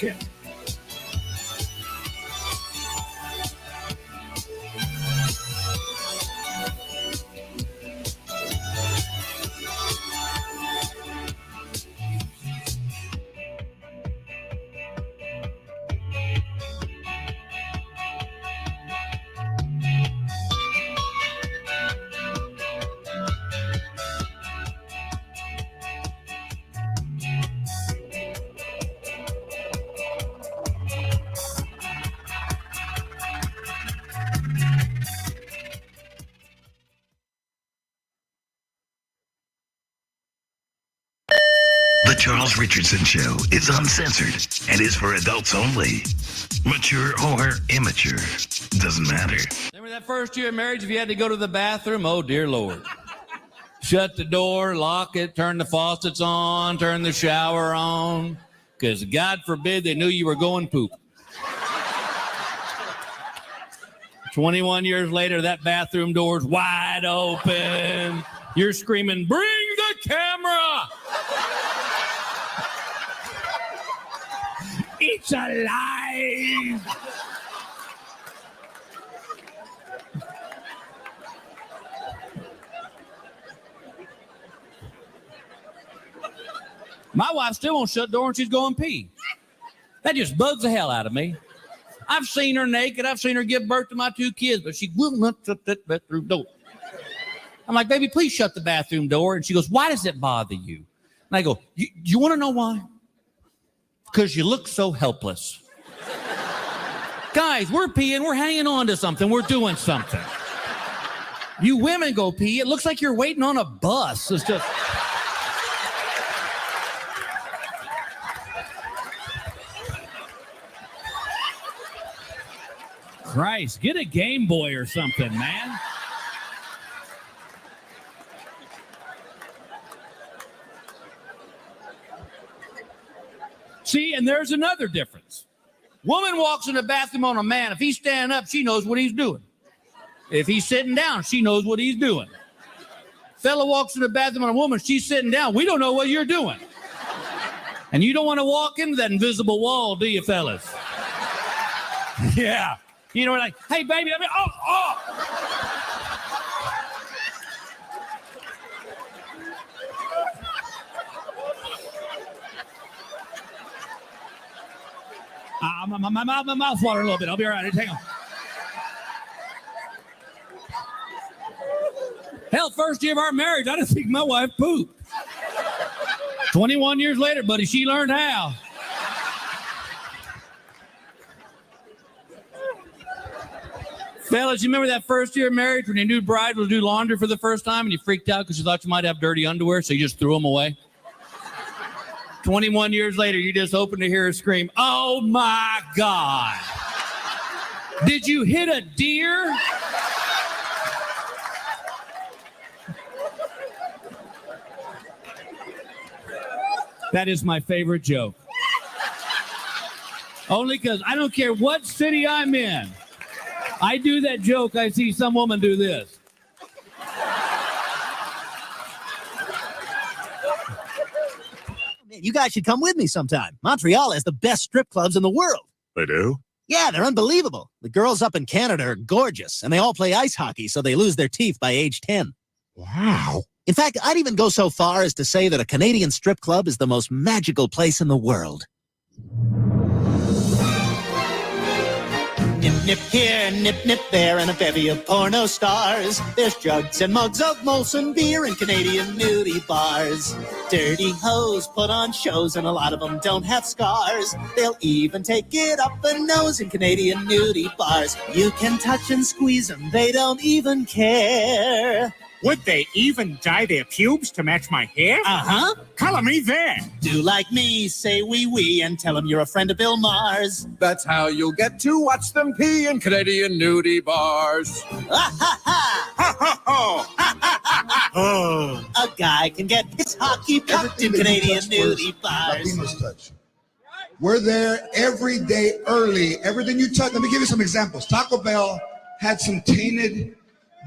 Show. The Charles Richardson Show is uncensored and is for adults only. Mature or immature, doesn't matter. Remember that first year of marriage, if you had to go to the bathroom? Oh, dear Lord. Shut the door, lock it, turn the faucets on, turn the shower on, because God forbid they knew you were going poop. 21 years later, that bathroom door's wide open. You're screaming, bring the camera! It's alive! My wife still won't shut the door and she's going pee. That just bugs the hell out of me. I've seen her naked. I've seen her give birth to my 2 kids, but she will not shut that bathroom door. I'm like, baby, please shut the bathroom door. And she goes, why does it bother you? And I go, you want to know why? Because you look so helpless. Guys, we're peeing. We're hanging on to something. We're doing something. You women go pee. It looks like you're waiting on a bus. It's just... Christ, get a Game Boy or something, man. See, and there's another difference. Woman walks in the bathroom on a man. If he's standing up, she knows what he's doing. If he's sitting down, she knows what he's doing. Fella walks in the bathroom on a woman, she's sitting down. We don't know what you're doing. And you don't want to walk into that invisible wall, do you, fellas? Yeah. You know, like, hey, baby, oh. My mouth's watering a little bit. I'll be all right. Hang on. Hell, first year of our marriage, I didn't think my wife pooped. 21 years later, buddy, she learned how. Fellas, you remember that first year of marriage when your new bride would do laundry for the first time and you freaked out because you thought you might have dirty underwear, so you just threw them away? 21 years later, you just open to hear her scream, oh my God. Did you hit a deer? That is my favorite joke. Only because I don't care what city I'm in. I do that joke, I see some woman do this. You guys should come with me sometime. Montreal has the best strip clubs in the world. They do? Yeah, they're unbelievable. The girls up in Canada are gorgeous, and they all play ice hockey, so they lose their teeth by age 10. Wow. In fact, I'd even go so far as to say that a Canadian strip club is the most magical place in the world. Nip, nip here, nip, nip there, and a bevy of porno stars. There's jugs and mugs of Molson beer in Canadian nudie bars. Dirty hoes put on shows, and a lot of them don't have scars. They'll even take it up the nose in Canadian nudie bars. You can touch and squeeze them, they don't even care. Would they even dye their pubes to match my hair? Uh-huh. Color me there. Do like me, say wee, and tell them you're a friend of Bill Maher's. That's how you'll get to watch them pee in Canadian nudie bars. Ha ha ha! Ha ha ha! Ha ha ha ha! A guy can get his hockey pucked in Canadian nudie bars. Latinos touch. We're there every day early. Everything you touch. Let me give you some examples. Taco Bell had some tainted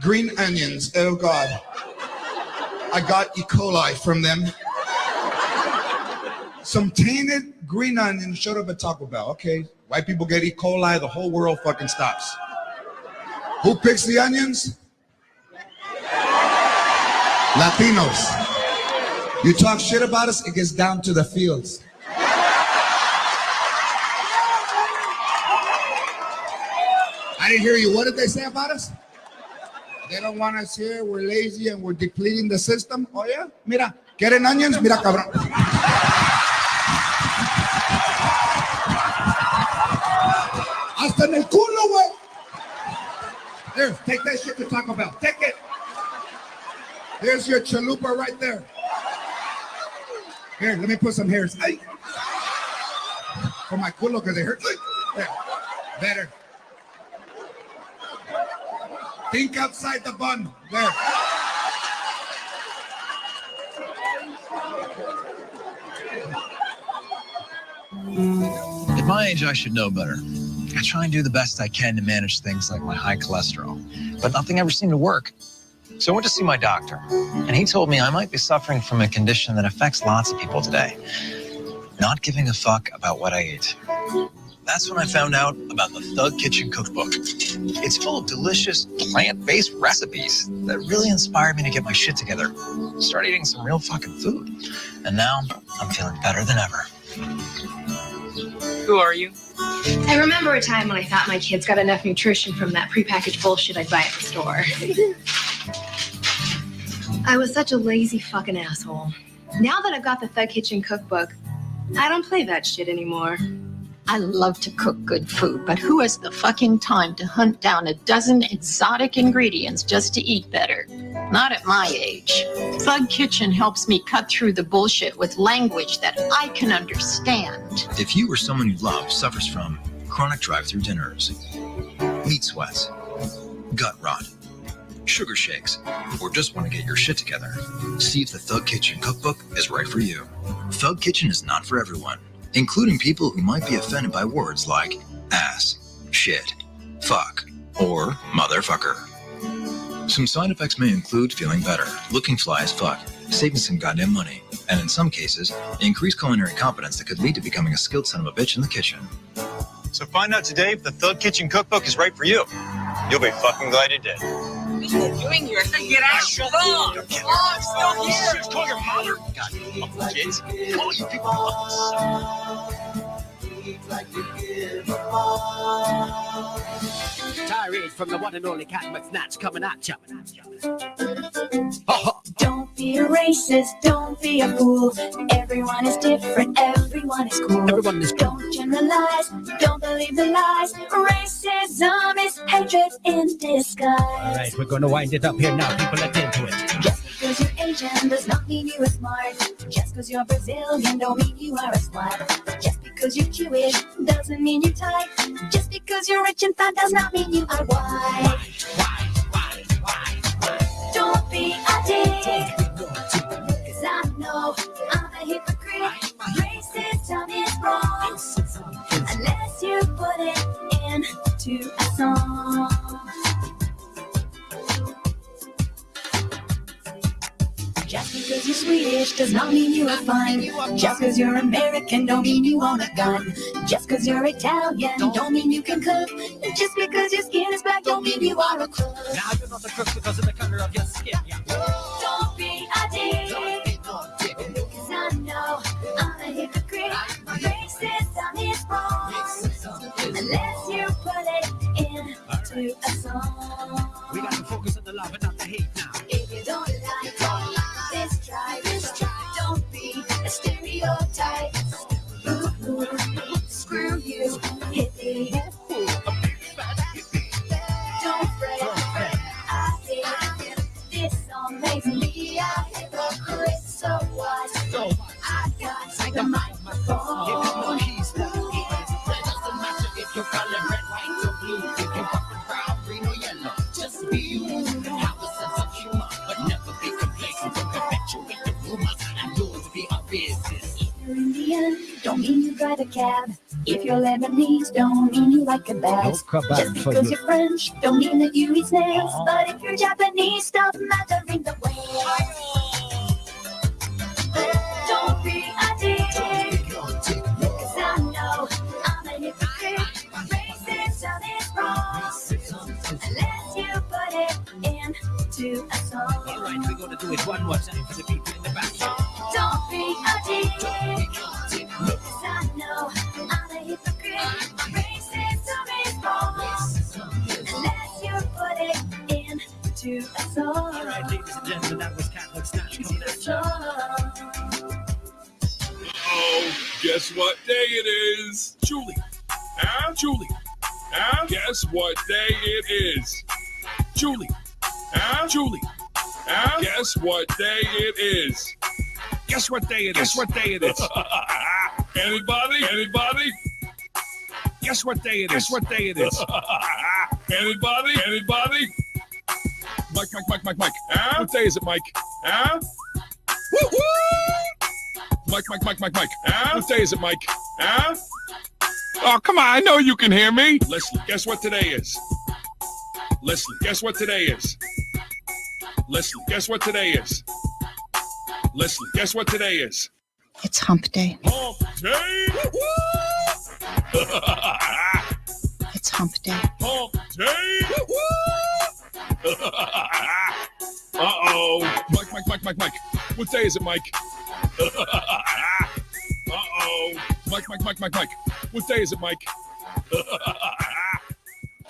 green onions. Oh, God. I got E. coli from them. some tainted green onions showed up at Taco Bell. Okay, white people get E. coli, the whole world fucking stops. Who picks the onions? Latinos. You talk shit about us, it gets down to the fields. I didn't hear you. What did they say about us? They don't want us here. We're lazy and we're depleting the system. Oh, yeah? Mira, ¿quieren onions? Mira, cabrón. Hasta en el culo, güey. Here, take that shit to Taco Bell. Take it. There's your chalupa right there. Here, let me put some hairs. Ay. For my culo, because they hurt. There. Better. Think outside the bun. There. At my age, I should know better. I try and do the best I can to manage things like my high cholesterol, but nothing ever seemed to work. So I went to see my doctor, and he told me I might be suffering from a condition that affects lots of people today. Not giving a fuck about what I eat. That's when I found out about the Thug Kitchen Cookbook. It's full of delicious, plant-based recipes that really inspired me to get my shit together. Start eating some real fucking food. And now, I'm feeling better than ever. Who are you? I remember a time when I thought my kids got enough nutrition from that prepackaged bullshit I'd buy at the store. I was such a lazy fucking asshole. Now that I've got the Thug Kitchen Cookbook, I don't play that shit anymore. I love to cook good food, but who has the fucking time to hunt down a dozen exotic ingredients just to eat better? Not at my age. Thug Kitchen helps me cut through the bullshit with language that I can understand. If you or someone you love suffers from chronic drive-through dinners, meat sweats, gut rot, sugar shakes, or just want to get your shit together, see if the Thug Kitchen Cookbook is right for you. Thug Kitchen is not for everyone, including people who might be offended by words like ass, shit, fuck, or motherfucker. Some side effects may include feeling better, looking fly as fuck, saving some goddamn money, and in some cases, increased culinary competence that could lead to becoming a skilled son of a bitch in the kitchen. So find out today if the Thug Kitchen Cookbook is right for you. You'll be fucking glad you did. What are you doing here? Get out! Shut up! I'm still here! Call your mother! God, kids. Call you people. Tirade from the one and only Cat McSnatch coming at ya. Don't be a racist, don't be a fool. Everyone is different, everyone is cool. Everyone is cool. Don't generalize, don't believe the lies. Racism is hatred in disguise. Alright, we're gonna wind it up here now. People attend to it. Just because you're Asian does not mean you are smart. Just because you're Brazilian don't mean you are a slut. Just because you're Jewish doesn't mean you're tight. Just because you're rich and fat does not mean you are white. Don't be a dick, 'cause I know I'm a hypocrite. Racism is wrong unless you put it into a song. Just because you're Swedish does not mean you are fine. Just because you're American don't mean you own a gun. Just because you're Italian don't mean you can cook. Just because your skin is black don't mean you are a crook. Now you're not a crook because of the color of your skin. Yeah. Don't be a dick, 'cause I know I'm a hypocrite. Racism is wrong unless you put it into a song. We got to focus on the love and not the hate now. If you don't like this, try this. Don't be a stereotype. Ooh, screw you, hippie. Don't fret, I think this song makes me a hypocrite. So what? I got the microphone. It doesn't matter if you're color red, white, or blue. If you're fucking brown, green, or yellow, just be you. Have a sense of humor, but never be complacent. Don't perpetuate the rumors and yours be our business. If you're Indian, don't mean you drive a cab. If you're Lebanese, don't mean you like kebabs. Just because you're French, don't mean that you eat snails. But if you're Japanese, stop mattering the way. Don't be a dick, into a song. All right, we're going to do it one more time for the people in the back. Don't be a dick, 'cause I know I'm a hypocrite. Racism is wrong, unless you put it into a song. All right, ladies and gentlemen, that was Catholic Snatch coming at you. Oh, guess what day it is? Julie. Huh? Julie. Huh? Guess what day it is? Julie. Huh? Julie. Huh? Guess what day it is? Guess what day it is? Guess what day it is? Anybody? Anybody? Guess what day it is? Guess what day it is? Anybody? Anybody? Mike. Huh? What day is it, Mike? Huh? Woo-hoo! Mike. Huh? What day is it, Mike? Huh? Oh, come on. I know you can hear me. Leslie, guess what today is? Leslie, guess what today is? Leslie, guess what today is? Leslie, guess what today is? It's hump day. Hump day! It's hump day. Hump day! Uh-oh. Mike. What day is it, Mike? Uh-oh. Mike. What day is it, Mike?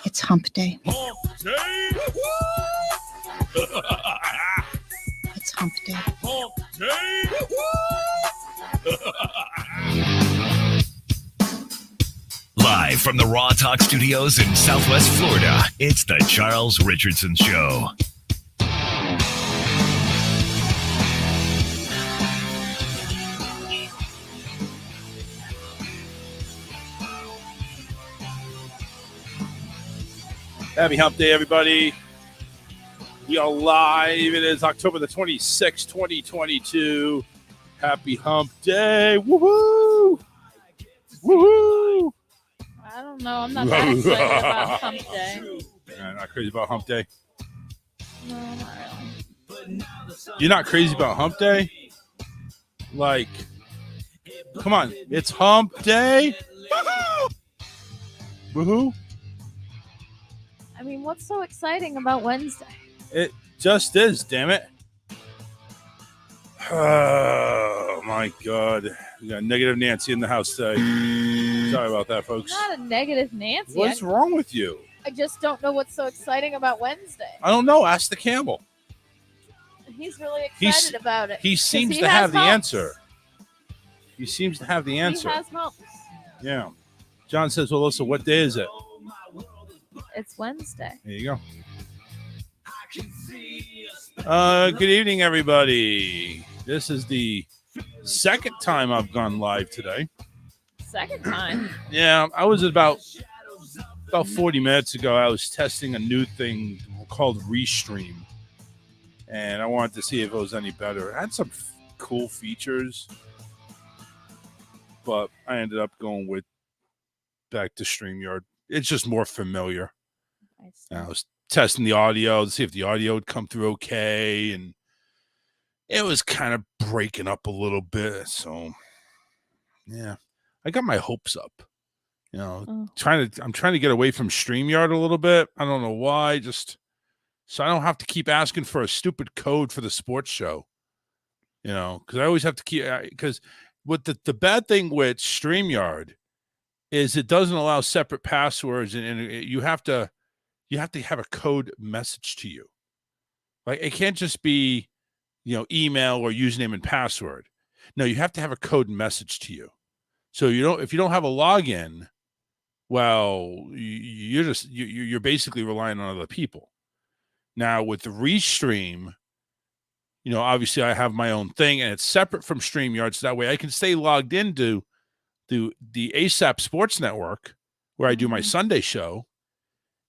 It's hump day. Hump day! It's hump day. Hump day! Live from the Raw Talk Studios in Southwest Florida, it's the Charles Richardson Show. Happy Hump Day, everybody. We are live. It is October the 26th, 2022. Happy Hump Day. Woohoo! Woohoo! I don't know. I'm not that excited about Hump Day. Yeah, not crazy about Hump Day. No, not really. You're not crazy about Hump Day? Like, come on. It's Hump Day. Woohoo! Woohoo! I mean, what's so exciting about Wednesday? It just is, damn it. Oh, my God. We got Negative Nancy in the house today. Sorry about that, folks. Not a negative Nancy. What's wrong with you? I just don't know what's so exciting about Wednesday. I don't know. Ask the Campbell. He's really excited about it. He seems he to have the humps. answer. He seems to have the answer. He has humps. Yeah. John says, well, Alyssa, what day is it? It's Wednesday. There you go. Good evening, everybody. This is the second time I've gone live today. Second time. Yeah, I was about 40 minutes ago. I was testing a new thing called Restream, and I wanted to see if it was any better. It had some cool features, but I ended up going with back to StreamYard. It's just more familiar. I was testing the audio to see if the audio would come through okay, and it was kind of breaking up a little bit. So, yeah, I got my hopes up. You know, I'm trying to get away from StreamYard a little bit. I don't know why, just so I don't have to keep asking for a stupid code for the sports show. You know, because I always have to keep because what the bad thing with StreamYard is it doesn't allow separate passwords, and you have to have a code message to you. Like it can't just be, email or username and password. No, you have to have a code message to you. So if you don't have a login, well, you're basically relying on other people. Now with the Restream, obviously I have my own thing and it's separate from StreamYard, so that way I can stay logged into the ASAP Sports Network where I do my Sunday show,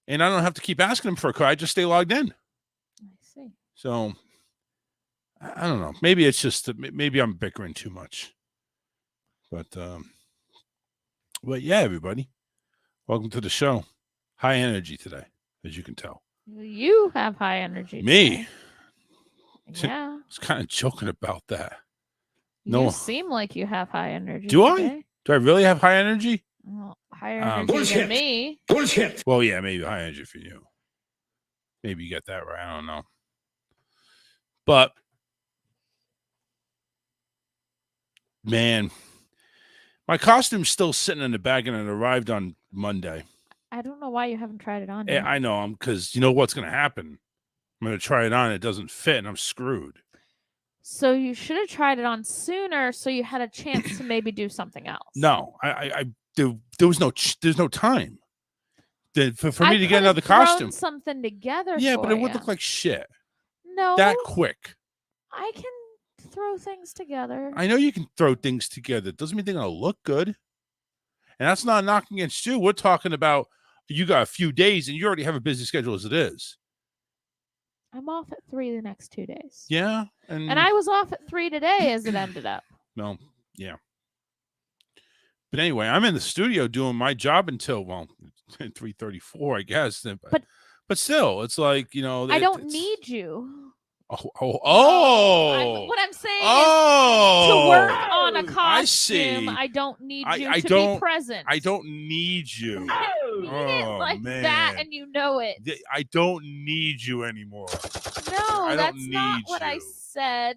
and I don't have to keep asking them for a code. I just stay logged in. I see. So I don't know. Maybe it's just maybe I'm bickering too much. But yeah, everybody, welcome to the show. High energy today, as you can tell. You have high energy. Me? Today. Yeah. I was kind of joking about that. You seem like you have high energy. Do today. I? Do I really have high energy? Well, higher energy than me. Bullshit. Well, yeah, maybe high energy for you. Maybe you get that right. I don't know. But man, my costume's still sitting in the bag and it arrived on Monday. I don't know why you haven't tried it on yet. I know, because you know what's going to happen. I'm going to try it on. It doesn't fit, and I'm screwed. So you should have tried it on sooner, so you had a chance to maybe do something else. No, there's no time. For me to get another thrown costume. something together. Yeah, for but it would you. look like shit. No, that quick. I can throw things together. I know you can throw things together. It doesn't mean they're going to look good. And that's not knocking against you. We're talking about you got a few days and you already have a busy schedule as it is. I'm off at 3 the next 2 days. Yeah. And I was off at 3 today as it ended up. Well, yeah. But anyway, I'm in the studio doing my job until 3:34, I guess. But still, it's like, you know, I don't need you. Oh! What I'm saying is to work on a costume, I see. I don't need you I to don't, be present. I don't need you. You didn't like that, and you know it. I don't need you anymore. No, that's need not what I said.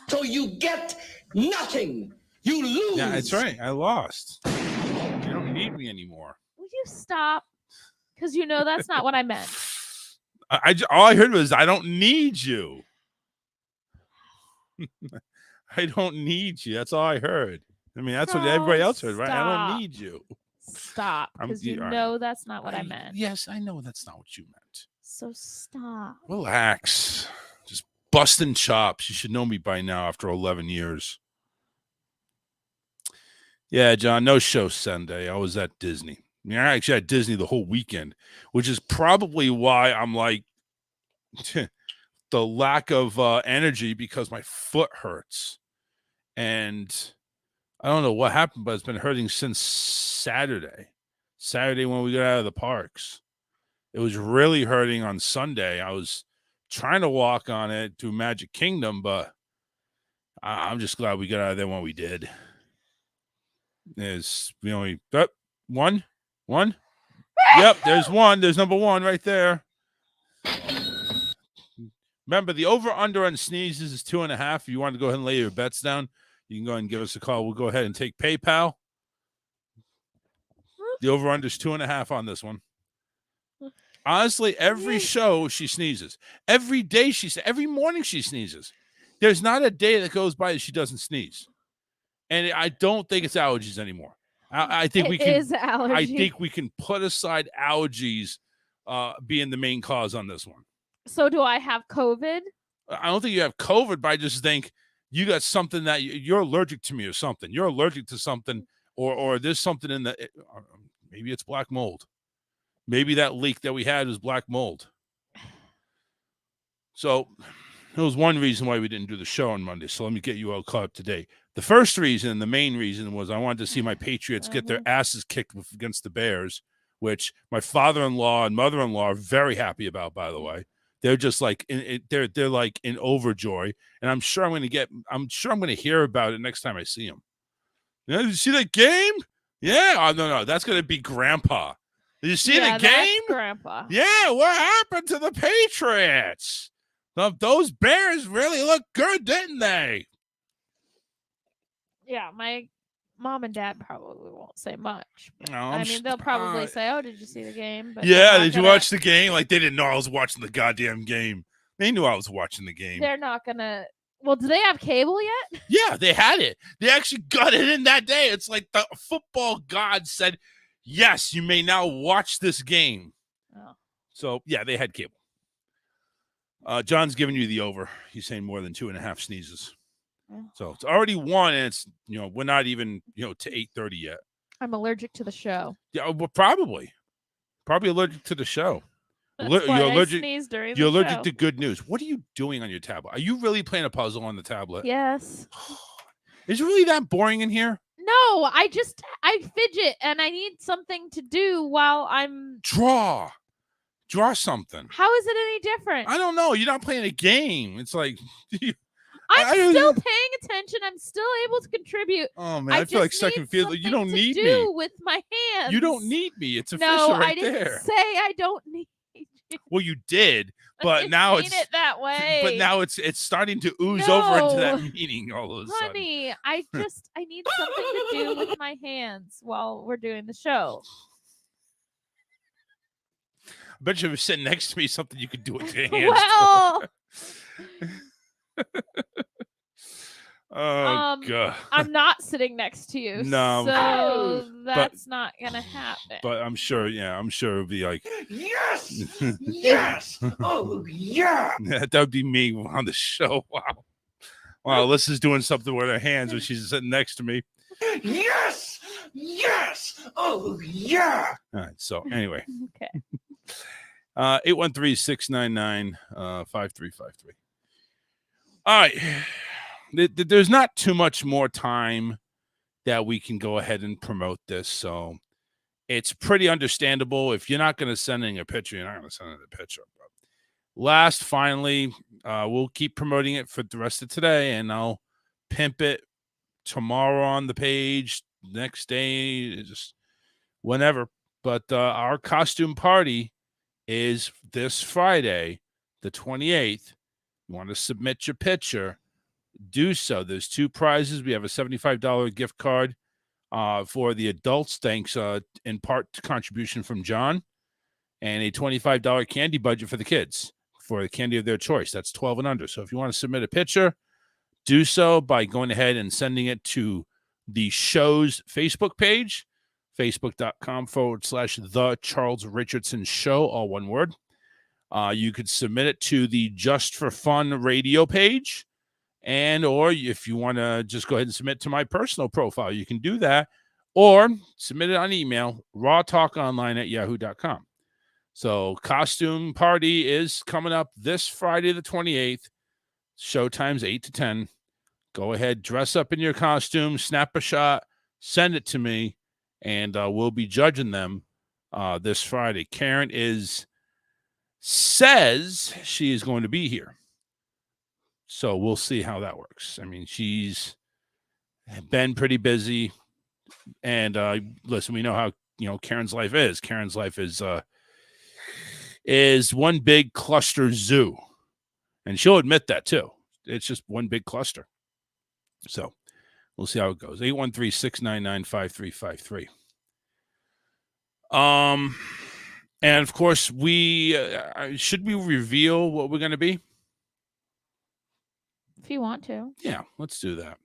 So you get nothing. You lose. Yeah, that's right. I lost. You don't need me anymore. Will you stop? Because you know that's not what I meant. All I heard was, I don't need you. I don't need you. That's all I heard. I mean, that's what everybody else heard, right? I don't need you. Stop, because you know that's not what I meant. Yes, I know that's not what you meant. So stop. Relax. Just busting chops. You should know me by now after 11 years. Yeah, John, no show Sunday. I was at Disney. I mean, I actually had Disney the whole weekend, which is probably why I'm like the lack of energy, because my foot hurts. And I don't know what happened, but it's been hurting since Saturday when we got out of the parks. It was really hurting on Sunday. I was trying to walk on it through Magic Kingdom, but I'm just glad we got out of there when we did. There's one. Yep, there's one. There's number one right there. Remember, the over-under on sneezes is 2.5. If you want to go ahead and lay your bets down, you can go ahead and give us a call. We'll go ahead and take PayPal. The over-under is 2.5 on this one. Honestly, every show she sneezes. Every day every morning she sneezes. There's not a day that goes by that she doesn't sneeze. And I don't think it's allergies anymore. I think we can. Is allergy. I think we can put aside allergies being the main cause on this one. So do I have COVID? I don't think you have COVID, but I just think you got something that you're allergic to me or something. You're allergic to something, or there's something in the. Maybe it's black mold. Maybe that leak that we had was black mold. So there was one reason why we didn't do the show on Monday. So let me get you all caught up today. The first reason, the main reason, was I wanted to see my Patriots get their asses kicked against the Bears, which my father-in-law and mother-in-law are very happy about, by the way. They're just like they're like in overjoy, and I'm sure I'm going to hear about it next time I see them. Did you see that game? Yeah. Oh, no, that's going to be Grandpa. Did you see the game? That's Grandpa. Yeah. What happened to the Patriots? Those Bears really look good, didn't they? Yeah, my mom and dad probably won't say much. No, I mean, they'll probably say, "Oh, did you see the game?" But yeah, did you watch the game? Like, they didn't know I was watching the goddamn game. They knew I was watching the game. They're not gonna. Well, do they have cable yet? Yeah, they had it. They actually got it in that day. It's like the football god said, "Yes, you may now watch this game." Oh. So yeah, they had cable. John's giving you the over. He's saying more than 2.5 sneezes. So it's already 1, and it's we're not even to 8:30 yet. I'm allergic to the show. Yeah, well, probably allergic to the show. That's why I sneeze during You're the allergic show. to good news. What are you doing on your tablet? Are you really playing a puzzle on the tablet? Yes. Is it really that boring in here? No, I fidget, and I need something to do while I'm Draw something. How is it any different? I don't know. You're not playing a game. It's like I'm still paying attention. I'm still able to contribute. Oh man, I feel like second field. You don't need me. With my hands. You don't need me. It's official no, right I didn't there. say I don't need you. Well, you did, but now mean it that way. But now it's starting to ooze over into that No. meaning all of a sudden. Honey, I need something to do with my hands while we're doing the show. I bet you if you're sitting next to me, something you could do with your hands. Well, God. I'm not sitting next to you. No. So that's not gonna happen. But I'm sure it'll be like Yes! Yes! Oh, yeah! that would be me on the show. Wow. Wow, Alyssa's doing something with her hands when she's sitting next to me. Yes! Yes! Oh, yeah! All right. So anyway. Okay. 813-699-5353. All right. There's not too much more time that we can go ahead and promote this. So it's pretty understandable. If you're not going to send in a picture, you're not going to send in a picture. But finally, we'll keep promoting it for the rest of today, and I'll pimp it tomorrow on the page, next day, just whenever. But our costume party is this Friday, the 28th. You want to submit your picture, do so. There's 2 prizes. We have a $75 gift card for the adults, thanks in part to contribution from John, and a $25 candy budget for the kids for the candy of their choice. That's 12 and under. So if you want to submit a picture, do so by going ahead and sending it to the show's Facebook page, facebook.com/The Charles Richardson Show, all one word. You could submit it to the Just for Fun radio page, or if you want to just go ahead and submit to my personal profile, you can do that, or submit it on email, rawtalkonline@yahoo.com. So costume party is coming up this Friday, the 28th. Showtime's 8 to 10. Go ahead, dress up in your costume, snap a shot, send it to me, and we'll be judging them this Friday. Karen says she is going to be here. So we'll see how that works. I mean, she's been pretty busy. And listen, we know how Karen's life is. Karen's life is one big cluster zoo. And she'll admit that too. It's just one big cluster. So we'll see how it goes. 813-699-5353. And of course, should we reveal what we're going to be? If you want to. Yeah, let's do that.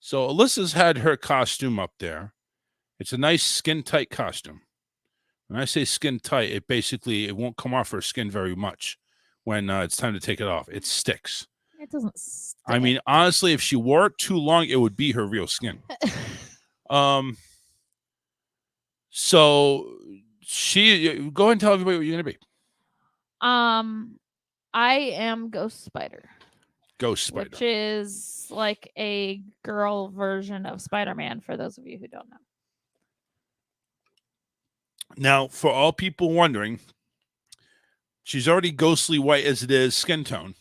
So Alyssa's had her costume up there. It's a nice skin-tight costume. When I say skin-tight, it won't come off her skin very much when it's time to take it off. It sticks. It doesn't stick. I mean, honestly, if she wore it too long, it would be her real skin. So go ahead and tell everybody what you're going to be. I am Ghost Spider. Ghost Spider. Which is like a girl version of Spider-Man, for those of you who don't know. Now, for all people wondering, she's already ghostly white as it is skin tone,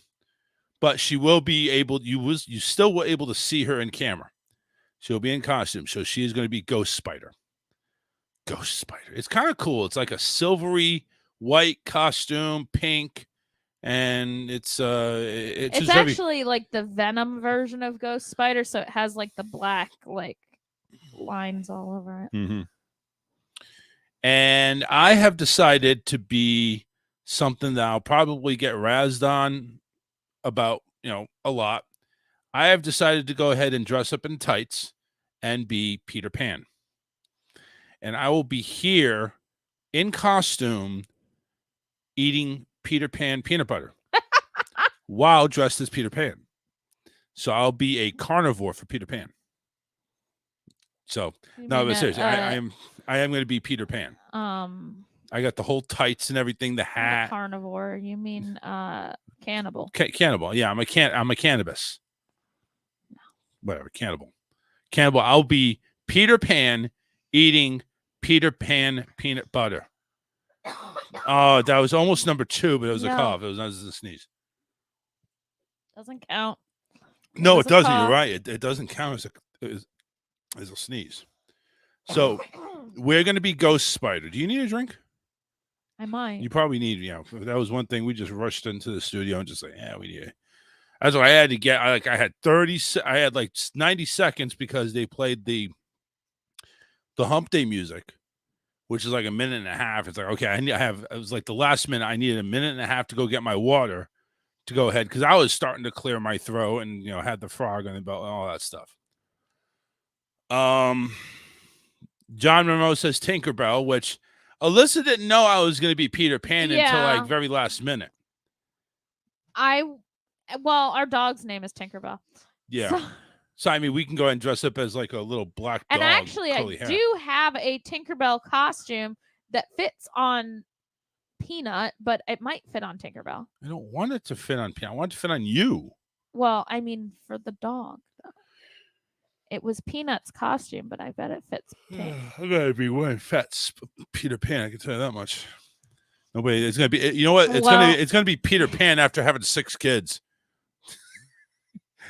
but she will be able, you still were able to see her in camera. She'll be in costume, so she is going to be Ghost Spider. Ghost Spider. It's kind of cool. It's like a silvery white costume, pink. And it's actually like the Venom version of Ghost Spider, so it has like the black lines all over it. Mm-hmm. And I have decided to be something that I'll probably get razzed on about, a lot. I have decided to go ahead and dress up in tights and be Peter Pan. And I will be here in costume eating Peter Pan peanut butter while dressed as Peter Pan. So I'll be a carnivore for Peter Pan. So no, but seriously, I am going to be Peter Pan. I got the whole tights and everything, the hat. Carnivore. You mean cannibal? Cannibal. Yeah, I'm a cannabis. No. Whatever, cannibal. Cannibal. I'll be Peter Pan eating Peter Pan peanut butter. Oh, that was almost number 2, but it was a cough. It was not a sneeze. Doesn't count. No, it doesn't. You're right. It doesn't count as a sneeze. So we're going to be Ghost Spider. Do you need a drink? I might. You probably need, if that was one thing, we just rushed into the studio and just like, yeah, we need it. That's why I had to get, I had 90 seconds because they played the Hump Day music, which is like a minute and a half. It's like, okay, it was like the last minute. I needed a minute and a half to go get my water to go ahead because I was starting to clear my throat and, had the frog on the belt and all that stuff. John Monroe says Tinkerbell, which Alyssa didn't know I was going to be Peter Pan until like very last minute. Our dog's name is Tinkerbell. Yeah. So, I mean, we can go ahead and dress up as like a little black dog. And actually, I do have a Tinkerbell costume that fits on Peanut, but it might fit on Tinkerbell. I don't want it to fit on Peanut. I want it to fit on you. Well, I mean, for the dog, though. It was Peanut's costume, but I bet it fits Pink. I'm going to be wearing fat Peter Pan. I can tell you that much. Nobody, it's going to be, you know what? It's going to be Peter Pan after having 6 kids.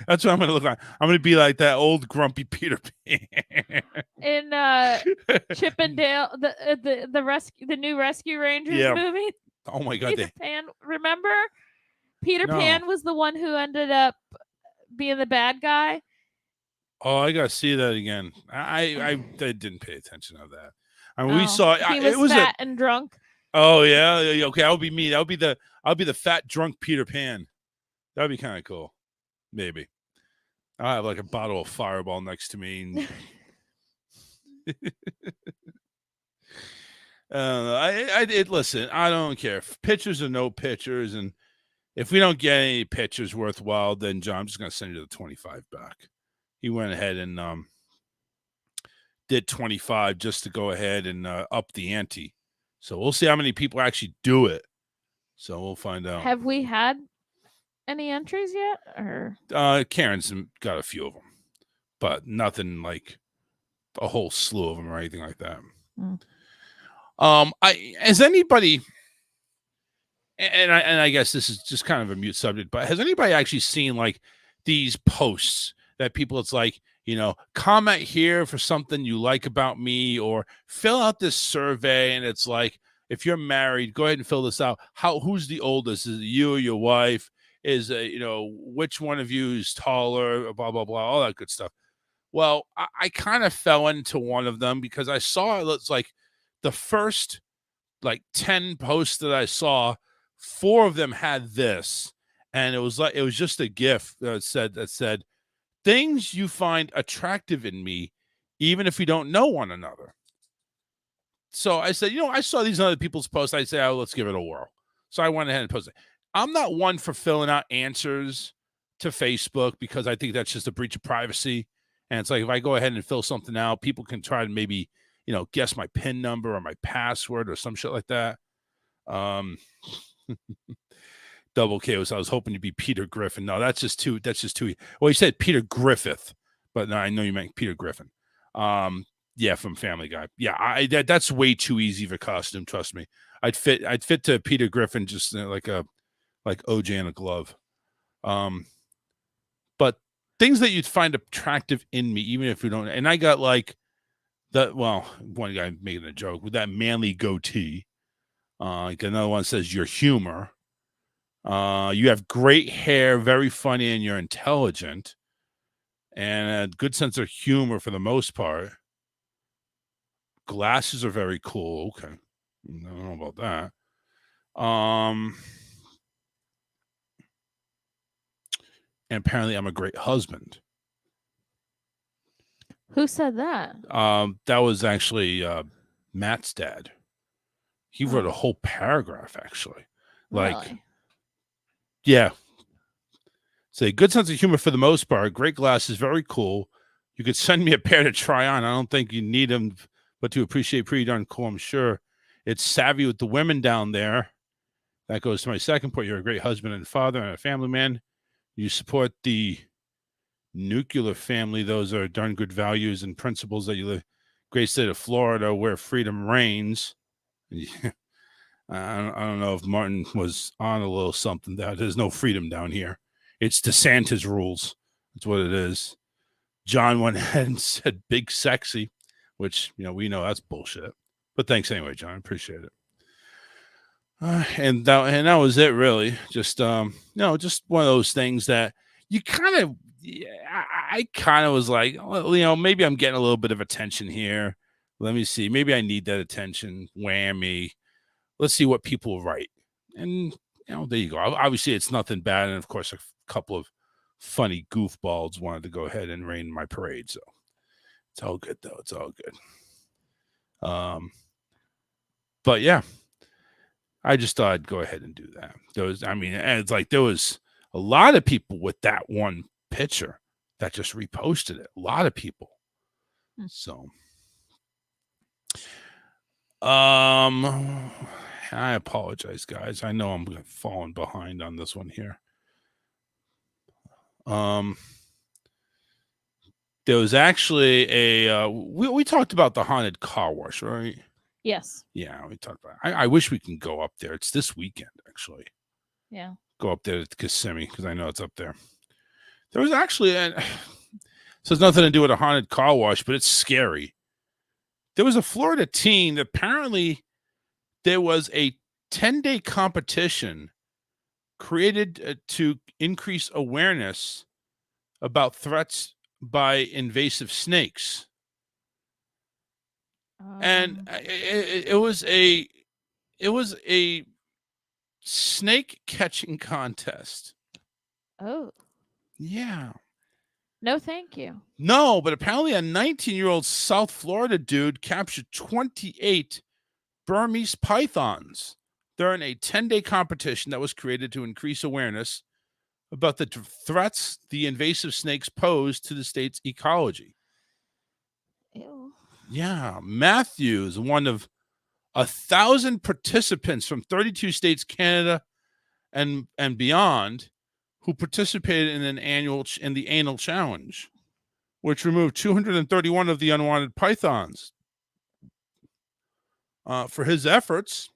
That's what I'm going to look like. I'm going to be like that old grumpy Peter Pan. In Chip and Dale, the new Rescue Rangers movie. Oh my God. Peter Pan, remember? Peter Pan was the one who ended up being the bad guy. Oh, I got to see that again. I didn't pay attention to that. I mean, we saw he was fat and drunk. Oh yeah. Okay, that would be me. I'll be the fat drunk Peter Pan. That'd be kind of cool. Maybe I'll have like a bottle of Fireball next to me. Listen, I don't care. Pictures or no pictures, and if we don't get any pictures worthwhile, then John, I'm just gonna send you the 25 back. He went ahead and did 25 just to go ahead and up the ante. So we'll see how many people actually do it. So we'll find out. Have we had any entries yet? Or Karen's got a few of them, but nothing like a whole slew of them or anything like that. Has anybody, and I guess this is just kind of a mute subject, but has anybody actually seen like these posts that people, it's like, comment here for something you like about me, or fill out this survey, and it's like, if you're married, go ahead and fill this out. Who's the oldest? Is it you or your wife? Is which one of you is taller? Blah blah blah, all that good stuff. Well, I kind of fell into one of them because I saw it's like the first like 10 posts that I saw, 4 of them had this, and it was just a GIF that said things you find attractive in me, even if we don't know one another. So I said, I saw these other people's posts. I said, let's give it a whirl. So I went ahead and posted. I'm not one for filling out answers to Facebook because I think that's just a breach of privacy. And it's like, if I go ahead and fill something out, people can try to maybe, guess my PIN number or my password or some shit like that. Double K was, I was hoping to be Peter Griffin. No, that's just too. Well, he said Peter Griffith, but no, I know you meant Peter Griffin. Yeah, from Family Guy. Yeah, that's way too easy of a costume. Trust me, I'd fit to Peter Griffin just like OJ in a glove. But things that you'd find attractive in me, even if you don't. And I got like one guy making a joke with that manly goatee. Like another one says your humor. You have great hair, very funny, and you're intelligent, and a good sense of humor for the most part. Glasses are very cool. Okay, I don't know about that. And apparently, I'm a great husband. Who said that? That was actually Matt's dad. He wrote a whole paragraph, actually. Really? Yeah. Say good sense of humor for the most part. Great glasses, very cool. You could send me a pair to try on. I don't think you need them, but to appreciate, pretty darn cool, I'm sure. It's savvy with the women down there. That goes to my second point. You're a great husband and father and a family man. You support the nuclear family. Those are darn good values and principles that you live. Great state of Florida where freedom reigns. I don't know if Martin was on a little something. There's no freedom down here. It's DeSantis rules. That's what it is. John went ahead and said big sexy, which, we know that's bullshit. But thanks anyway, John. I appreciate it. And that was it, really. Just just one of those things that you kind of, I kind of was like, well, maybe I'm getting a little bit of attention here. Let me see. Maybe I need that attention. Whammy. Let's see what people write. And there you go. Obviously, it's nothing bad. And of course, a couple of funny goofballs wanted to go ahead and rain my parade. So it's all good, though. It's all good. But yeah, I just thought I'd go ahead and do that. And it's like there was a lot of people with that one picture that just reposted it. A lot of people. So, I apologize, guys. I know I'm falling behind on this one here. There was actually we talked about the haunted car wash, right? Yes. Yeah, we talked about it. I wish we can go up there. It's this weekend, actually. Yeah. Go up there to Kissimmee because I know it's up there. There was actually so it's nothing to do with a haunted car wash, but it's scary. There was a Florida teen. Apparently, there was a 10-day competition created to increase awareness about threats by invasive snakes. And it was a snake catching contest. Oh. Yeah. No, thank you. No, but apparently a 19-year-old South Florida dude captured 28 Burmese pythons during a 10-day competition that was created to increase awareness about the threats the invasive snakes pose to the state's ecology. Ew. Yeah, Matthews, one of 1,000 participants from 32 states, Canada, and beyond, who participated in the annual challenge, which removed 231 of the unwanted pythons. For his efforts,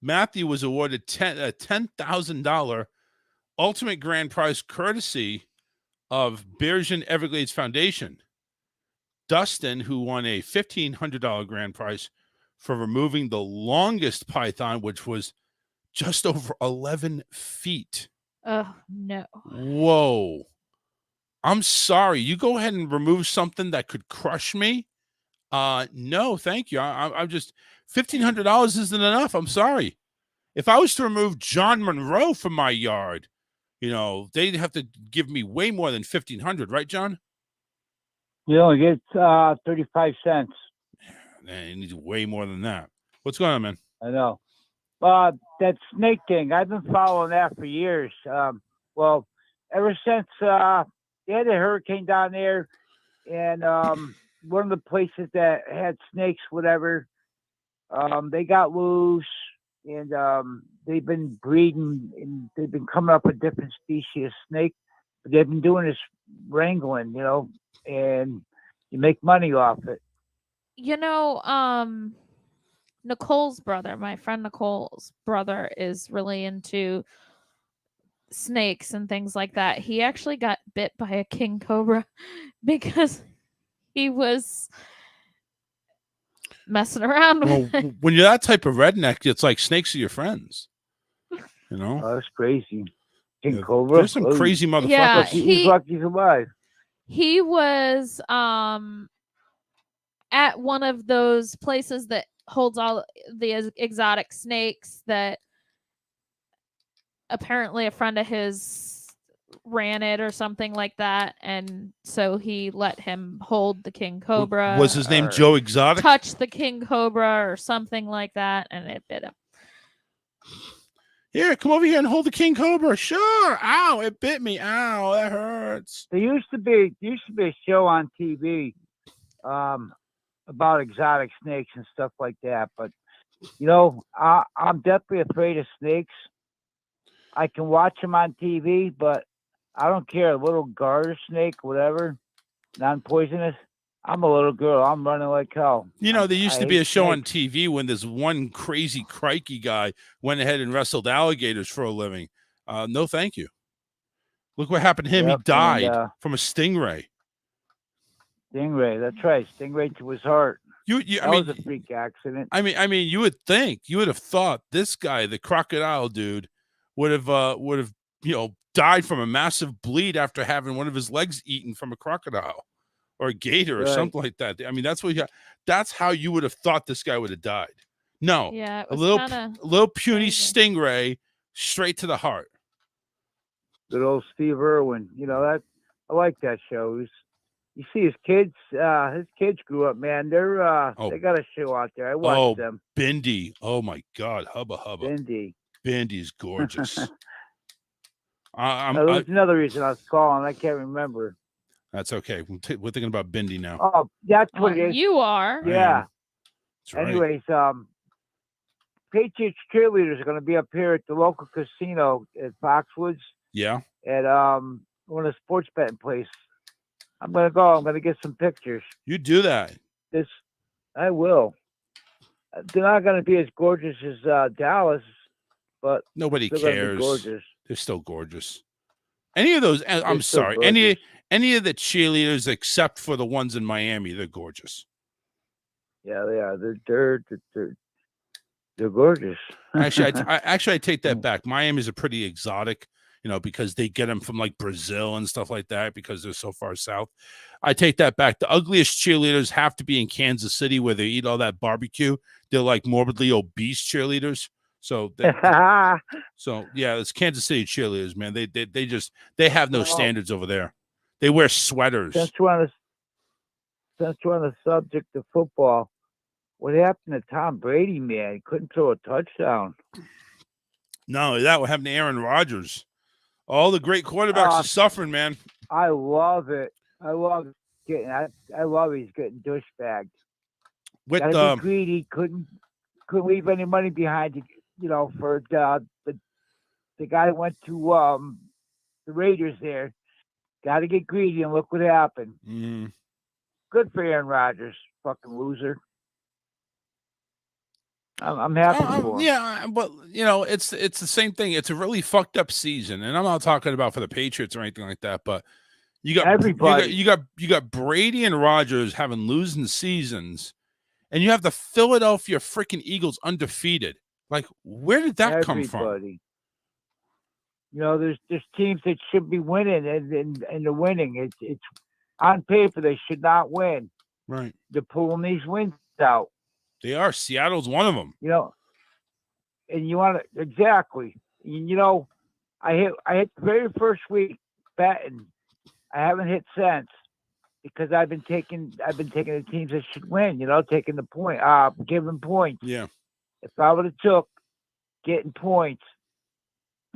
Matthew was awarded a $10,000 ultimate grand prize courtesy of Bergen Everglades Foundation. Dustin, who won a $1,500 grand prize for removing the longest python, which was just over 11 feet. Oh, no. Whoa. I'm sorry. You go ahead and remove something that could crush me? No, thank you. I'm just $1,500 isn't enough. I'm sorry. If I was to remove John Monroe from my yard, they'd have to give me way more than $1,500, right, John? You only get 35 cents. Man, you need way more than that. What's going on, man? I know. That snake thing, I've been following that for years. Well, ever since they had a hurricane down there, and one of the places that had snakes, whatever, they got loose, and they've been breeding, and they've been coming up with different species of snake. But they've been doing this wrangling, and you make money off it. Nicole's brother, my friend Nicole's brother, is really into snakes and things like that. He actually got bit by a king cobra because he was messing around with it. When you're that type of redneck, it's like snakes are your friends. Oh, that's crazy. King cobra. There's some crazy motherfuckers. Yeah, he's lucky to survive. He was at one of those places that holds all the exotic snakes that apparently a friend of his ran it or something like that, and so he let him hold the king cobra. Was his name Joe Exotic? Touch the king cobra or something like that, and it bit him. Here, come over here and hold the king cobra. Sure. Ow, it bit me. Ow, that hurts. There used to be a show on TV about exotic snakes and stuff like that. But I'm definitely afraid of snakes. I can watch them on TV, but I don't care. A little garter snake, whatever, non-poisonous. I'm a little girl. I'm running like hell. There used to be a show on TV when this one crazy crikey guy went ahead and wrestled alligators for a living. No, thank you. Look what happened to him. Yep, he died from a stingray. Stingray, that's right. Stingray to his heart. I That mean, was a freak accident. I mean, you would have thought this guy, the crocodile dude, would have died from a massive bleed after having one of his legs eaten from a crocodile or a gator or Right. something like that. I mean, that's how you would have thought this guy would have died. No, Yeah, it a was little puny crazy. stingray straight to the heart. Good old Steve Irwin. That I like that show. You see his kids. His kids grew up, man. They got a show out there. I watched them. Bindi. Oh my God, hubba hubba. Bindi. Bindi's gorgeous. There's another reason I was calling. I can't remember. That's okay. We're thinking about Bindi now. Oh, that's what it is. You are. Yeah. That's right. Anyways, Patriots cheerleaders are going to be up here at the local casino at Foxwoods. Yeah. At one of the sports betting place. I'm going to go. I'm going to get some pictures. You do that. I will. They're not going to be as gorgeous as Dallas, but Nobody they're gonna be cares. gorgeous. They're still gorgeous. Any of those, I'm still sorry, gorgeous. any of the cheerleaders except for the ones in Miami, they're gorgeous. Yeah, they are. They're gorgeous. Actually, I take that back. Miami's a pretty exotic, because they get them from like Brazil and stuff like that because they're so far south. I take that back. The ugliest cheerleaders have to be in Kansas City where they eat all that barbecue. They're like morbidly obese cheerleaders. So, yeah, it's Kansas City cheerleaders, man. They have no standards over there. They wear sweaters. Since we're on the subject of football, what happened to Tom Brady, man? He couldn't throw a touchdown. No, that would happen to Aaron Rodgers. All the great quarterbacks are suffering, man. I love it. I love he's getting douchebagged. With Gotta be greedy. Couldn't leave any money behind. For the guy that went to the Raiders there. Got to get greedy, and look what happened. Good for Aaron Rodgers, fucking loser. I'm happy for him. Yeah, but it's the same thing. It's a really fucked up season, and I'm not talking about for the Patriots or anything like that. But you got everybody. You got Brady and Rodgers having losing seasons, and you have the Philadelphia freaking Eagles undefeated. Like, where did that come from? There's teams that should be winning, and they're winning. It's on paper they should not win. Right. They're pulling these wins out. They are. Seattle's one of them. And you want to exactly. I hit the very first week betting. I haven't hit since because I've been taking the teams that should win. Taking the point, giving points. Yeah. If I would have took getting points,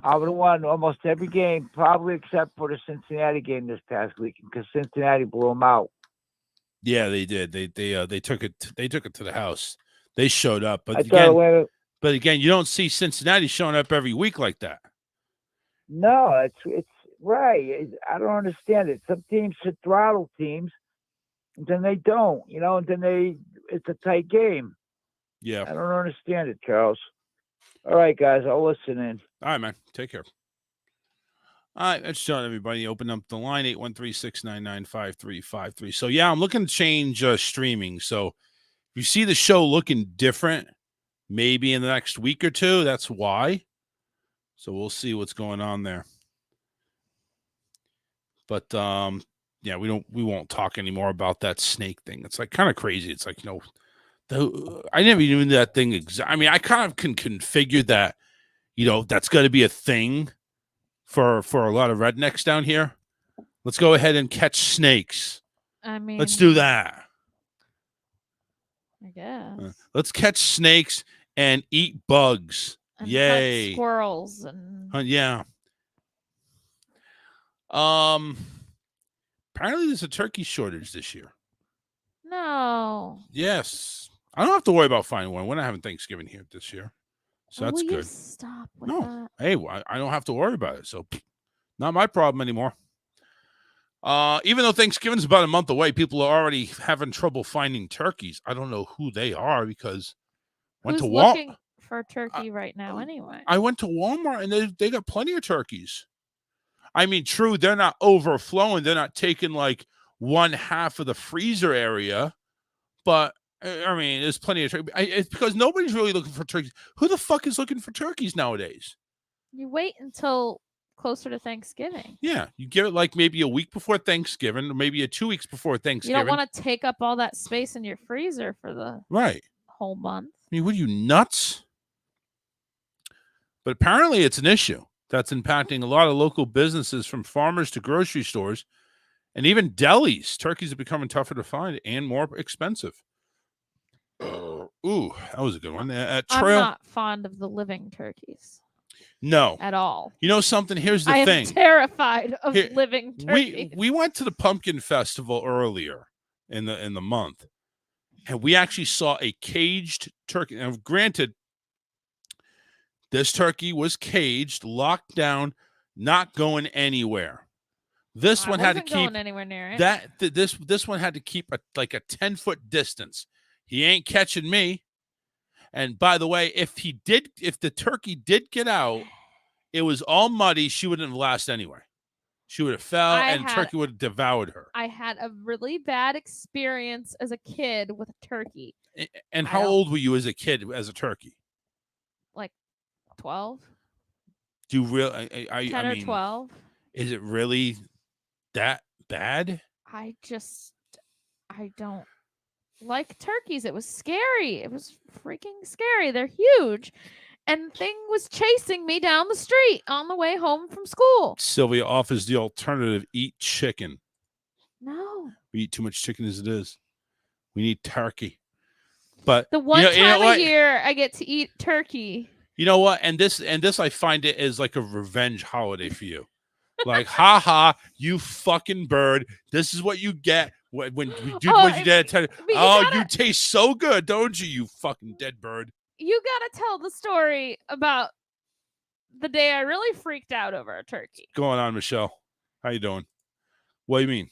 I would have won almost every game, probably except for the Cincinnati game this past weekend because Cincinnati blew them out. Yeah, they did. They took it. They took it to the house. They showed up, but again, you don't see Cincinnati showing up every week like that. No, it's right. I don't understand it. Some teams should throttle teams, and then they don't. And then it's a tight game. Yeah, I don't understand it, Charles. All right, guys, I'll listen in. All right, man. Take care. All right, let's show everybody. Open up the line 813-699-5353. So yeah, I'm looking to change streaming. So if you see the show looking different, maybe in the next week or two, that's why. So we'll see what's going on there. But yeah, we won't talk anymore about that snake thing. It's like kind of crazy. It's like, I never even knew that thing. I mean, I kind of can configure that, that's going to be a thing for a lot of rednecks down here. Let's go ahead and catch snakes. I mean, let's do that. I guess. Let's catch snakes and eat bugs. And yay. hunt squirrels and yeah. Apparently there's a turkey shortage this year. No. Yes. I don't have to worry about finding one. We're not having Thanksgiving here this year. So that's will good. You stop with that? Hey, I don't have to worry about it. So not my problem anymore. Even though Thanksgiving's about a month away, people are already having trouble finding turkeys. I don't know who they are because Who's looking for turkey right now anyway? I went to Walmart and they got plenty of turkeys. I mean, true, they're not overflowing. They're not taking like one half of the freezer area. But I mean, there's plenty of turkey. It's because nobody's really looking for turkeys. Who the fuck is looking for turkeys nowadays? You wait until closer to Thanksgiving. Yeah, you give it like maybe a week before Thanksgiving, or maybe 2 weeks before You Thanksgiving. don't want to take up all that space in your freezer for the Right. whole month. I mean, what are you, nuts? But apparently it's an issue that's impacting a lot of local businesses, from farmers to grocery stores and even delis. Turkeys are becoming tougher to find and more expensive. Ooh, that was a good one. At I'm Trail. not fond of the living turkeys. No. At all. You know something? Here's the I thing. am terrified of Here- living turkeys. We went to the pumpkin festival earlier in the month, and we actually saw a caged turkey. Now, granted, this turkey was caged, locked down, not going anywhere. This I one had to wasn't going keep anywhere near it. this one had to keep a 10-foot distance. He ain't catching me. And by the way, if the turkey did get out, it was all muddy. She wouldn't have lasted anyway. She would have fell, and turkey would have devoured her. I had a really bad experience as a kid with a turkey. And how old were you as a kid as a turkey? Like 12? Do you really? 10 or 12? Is it really that bad? I don't like turkeys. It was scary. It was freaking scary. They're huge. And thing was chasing me down the street on the way home from school. Sylvia offers the alternative: eat chicken. No. We eat too much chicken as it is. We need turkey. But The one time what? a year I get to eat turkey. You know what? And this I find it is like a revenge holiday for you. Like, ha ha, you fucking bird. This is what you get when you do what you did. You taste so good, don't you, you fucking dead bird? You gotta tell the story about the day I really freaked out over a turkey. Going on, Michelle. How you doing? What do you mean?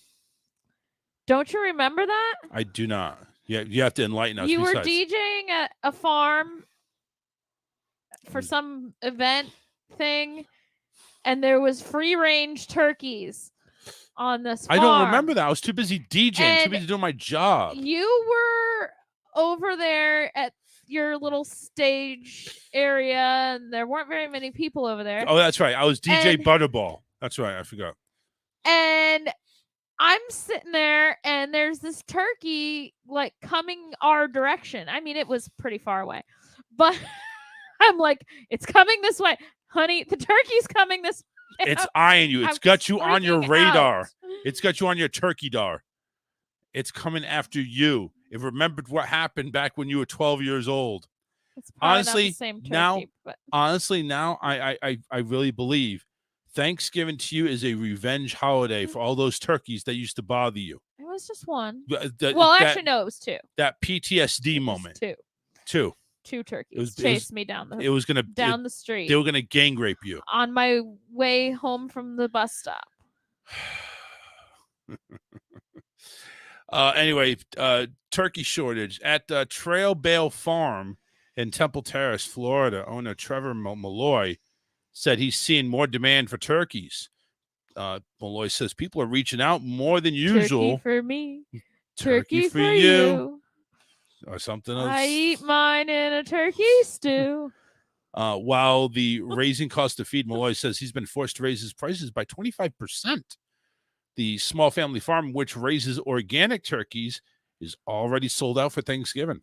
Don't you remember that? I do not. Yeah, you have to enlighten us. You were besides. DJing at a farm for some event thing, and there was free range turkeys on this farm. I don't remember that. I was too busy DJing, too And busy doing my job. You were over there at your little stage area, and there weren't very many people over there. Oh, that's right. I was DJ And- Butterball. That's right. I forgot. And I'm sitting there, and there's this turkey like coming our direction. I mean, it was pretty far away, but I'm like, it's coming this way, honey. The turkey's coming this way. It's eyeing you. It's I'm got you on your freaking radar. out. It's got you on your turkey dar. It's coming after you. It remembered what happened back when you were 12 years old. It's probably not the Honestly, same turkey, now, but I really believe Thanksgiving to you is a revenge holiday for all those turkeys that used to bother you. it was just one. That- Well, that- actually, no, it was two. That PTSD moment. Two. Two. Turkeys chased me down It was gonna down the street. They were gonna gang rape you. On my way home from the bus stop. Anyway, turkey shortage at Trail Bale Farm in Temple Terrace, Florida. Owner Trevor Malloy said he's seeing more demand for turkeys. Malloy says people are reaching out more than usual. Turkey for me. Turkey for you. Or something else. I eat mine in a turkey stew. While the raising cost of feed, Malloy says he's been forced to raise his prices by 25%. The small family farm, which raises organic turkeys, is already sold out for Thanksgiving.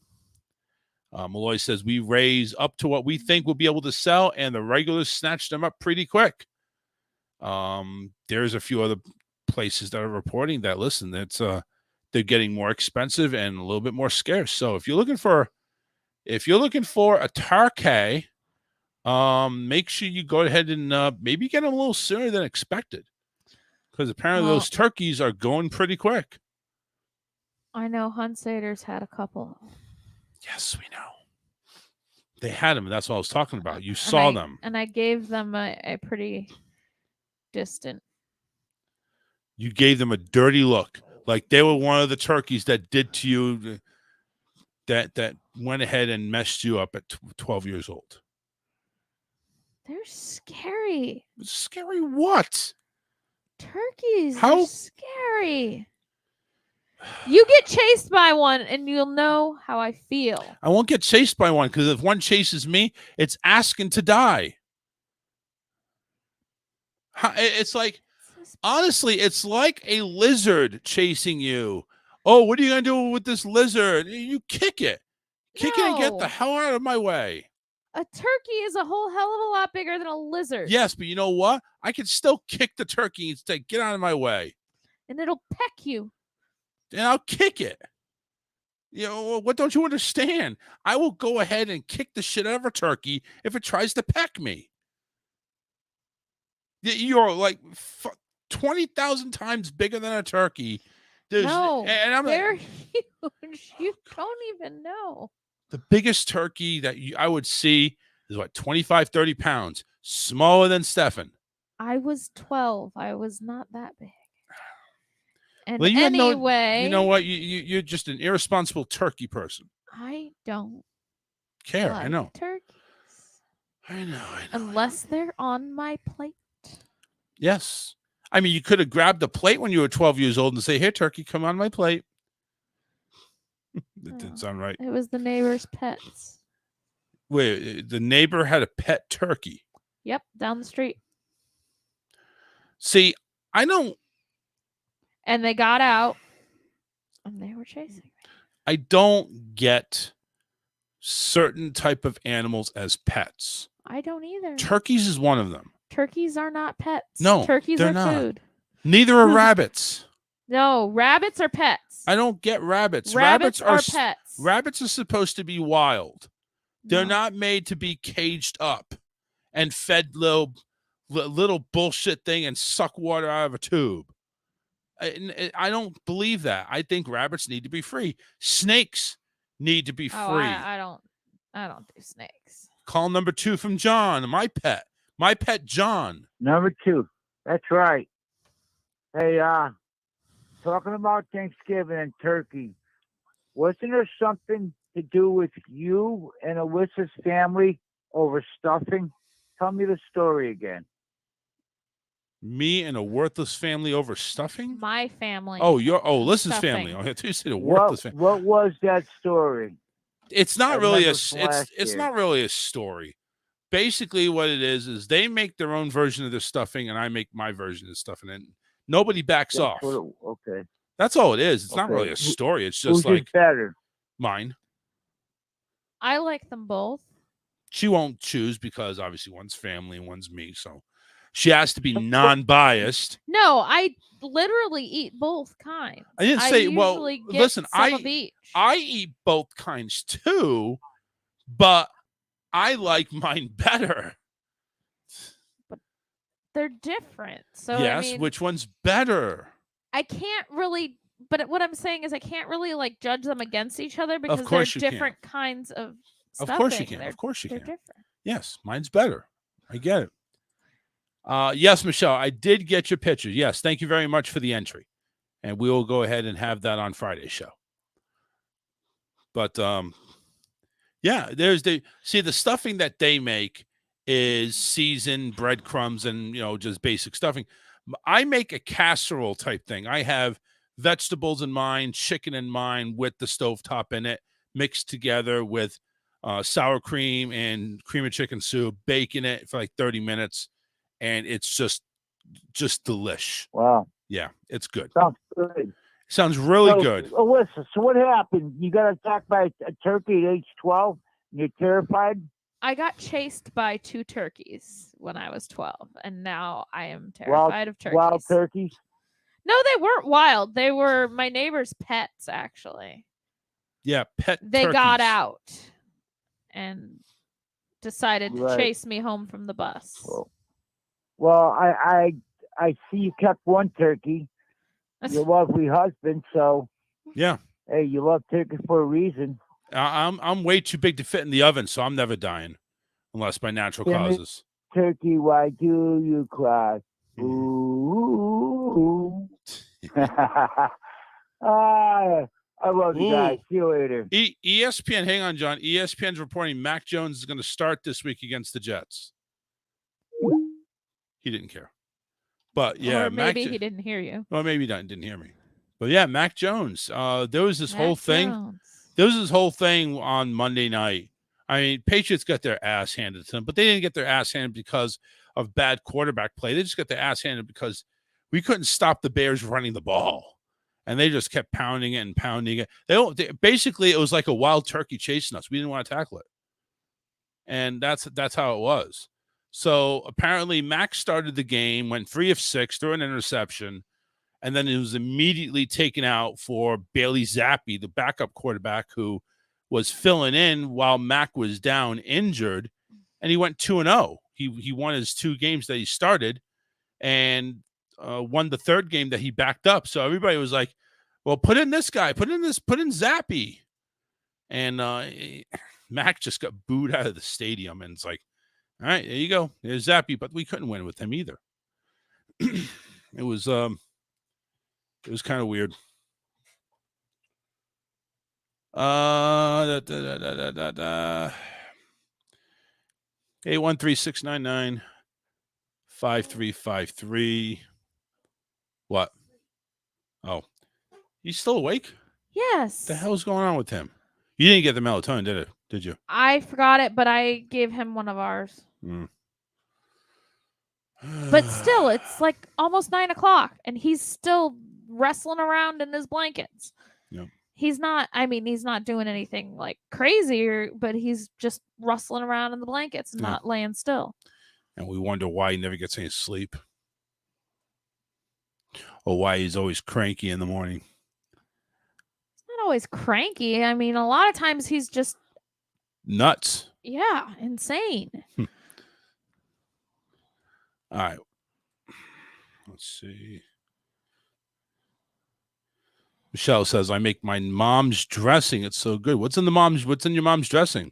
Malloy says we raise up to what we think we'll be able to sell, and the regulars snatch them up pretty quick. There's a few other places that are reporting that, listen, it's they're getting more expensive and a little bit more scarce. So if you're looking for a turkey, make sure you go ahead and maybe get them a little sooner than expected. Because apparently those turkeys are going pretty quick. I know Hunsader's had a couple. Yes, we know. They had them. That's what I was talking about. You saw them. And I gave them a pretty distant. You gave them a dirty look. Like they were one of the turkeys that did to you, that went ahead and messed you up at 12 years old. They're scary. Scary what? Turkeys How are scary. You get chased by one, and you'll know how I feel. I won't get chased by one because if one chases me, it's asking to die. It's like, honestly, it's like a lizard chasing you. Oh, what are you going to do with this lizard? You kick it. Kick it and get the hell out of my way. A turkey is a whole hell of a lot bigger than a lizard. Yes, but you know what? I can still kick the turkey and say, get out of my way. And it'll peck you. And I'll kick it. You know, what don't you understand? I will go ahead and kick the shit out of a turkey if it tries to peck me. You're like 20,000 times bigger than a turkey. No, and I'm they're like, huge. You don't even know. the biggest turkey that I would see is what, 25, 30 pounds, smaller than Stefan. I was 12. I was not that big. And Well, anyway, you know what? You're just an irresponsible turkey person. I don't care. like I know. turkeys. I know. Unless they're on my plate. Yes. I mean, you could have grabbed the plate when you were 12 years old and say, "Here, turkey, come on my plate." That didn't sound right. It was the neighbor's pets. Wait, the neighbor had a pet turkey. Yep, down the street. See, I don't. And they got out, and they were chasing me. I don't get certain type of animals as pets. I don't either. Turkeys is one of them. Turkeys are not pets. No, turkeys they're are not. food. Neither are rabbits. No, rabbits are pets. I don't get rabbits. Rabbits are pets. Rabbits are supposed to be wild. They're not made to be caged up and fed little bullshit thing and suck water out of a tube. I don't believe that. I think rabbits need to be free. Snakes need to be free. I don't do snakes. Call number 2 from John, my pet John. Number 2. That's right. Hey, talking about Thanksgiving and turkey, wasn't there something to do with you and Alyssa's family over stuffing? Tell me the story again. Me and a worthless family over stuffing? My family. Alyssa's Stuffing. family. I thought you said a worthless family. What was that story? It's not I really remember it's from last year. not really a story. Basically, what it is they make their own version of the stuffing, and I make my version of the stuffing, and nobody backs That's off. okay. That's all it is. It's not Okay. really a story. It's Who's just like better? mine. I like them both. She won't choose because obviously one's family and one's me, so she has to be non-biased. No, I literally eat both kinds. I didn't say. Well, usually get listen, some of each. I eat both kinds too, but I like mine better. They're different. So Yes, I mean, which one's better? I can't really. But what I'm saying is, I can't really like judge them against each other because they're course you can. different kinds of stuffing. Of course you can. They're, Of course you they're can. different. Yes, mine's better. I get it. Yes, Michelle, I did get your picture. Yes, thank you very much for the entry. And we will go ahead and have that on Friday's show. But yeah, there's the stuffing that they make is seasoned breadcrumbs and just basic stuffing. I make a casserole type thing. I have vegetables in mine, chicken in mine with the stovetop in it, mixed together with sour cream and cream of chicken soup, baking it for like 30 minutes, and it's just delish. Wow. Yeah, it's good. Sounds good. Sounds really good. Alyssa, so what happened? You got attacked by a turkey at age 12 and you're terrified? I got chased by 2 turkeys when I was 12, and now I am terrified of turkeys. Wild turkeys? No, they weren't wild. They were my neighbor's pets, actually. Yeah, They turkeys. got out and decided to Right. chase me home from the bus. Well, I see you kept one turkey. Your lovely husband, so Yeah. hey, you love turkey for a reason. I'm way too big to fit in the oven, so I'm never dying unless by natural Damn it. causes. Turkey, why do you cry? Mm-hmm. Ooh. I love you guys. See you later. ESPN, hang on, John. ESPN's reporting Mac Jones is going to start this week against the Jets. He didn't care. But yeah, or maybe he didn't hear you. Well, maybe he didn't hear me. But yeah, Mac Jones. There was this whole thing. There was this whole thing on Monday night. I mean, Patriots got their ass handed to them, but they didn't get their ass handed because of bad quarterback play. They just got their ass handed because we couldn't stop the Bears running the ball. And they just kept pounding it and pounding it. Basically, it was like a wild turkey chasing us. We didn't want to tackle it. And that's how it was. So apparently Mac started the game, went 3 of 6, threw an interception, and then it was immediately taken out for Bailey Zappi, the backup quarterback who was filling in while Mac was down injured, and he went 2-0. He won his 2 games that he started and won the 3rd game that he backed up. So everybody was like, well, put in this guy, put in Zappi. And Mac just got booed out of the stadium, and it's like, all right, there you go. There's Zappi, but we couldn't win with him either. It was kind of weird. 813-699-5353. What? Oh, he's still awake? Yes. What the hell's going on with him? You didn't get the melatonin, did you? I forgot it, but I gave him one of ours. But still, it's like almost 9 o'clock, and he's still wrestling around in his blankets. Yep. He's not doing anything like crazy, but he's just rustling around in the blankets and not laying still. And we wonder why he never gets any sleep. Or why he's always cranky in the morning. He's not always cranky. I mean, a lot of times he's just nuts. Yeah, insane. All right. Let's see. Michelle says, I make my mom's dressing. It's so good. What's in your mom's dressing?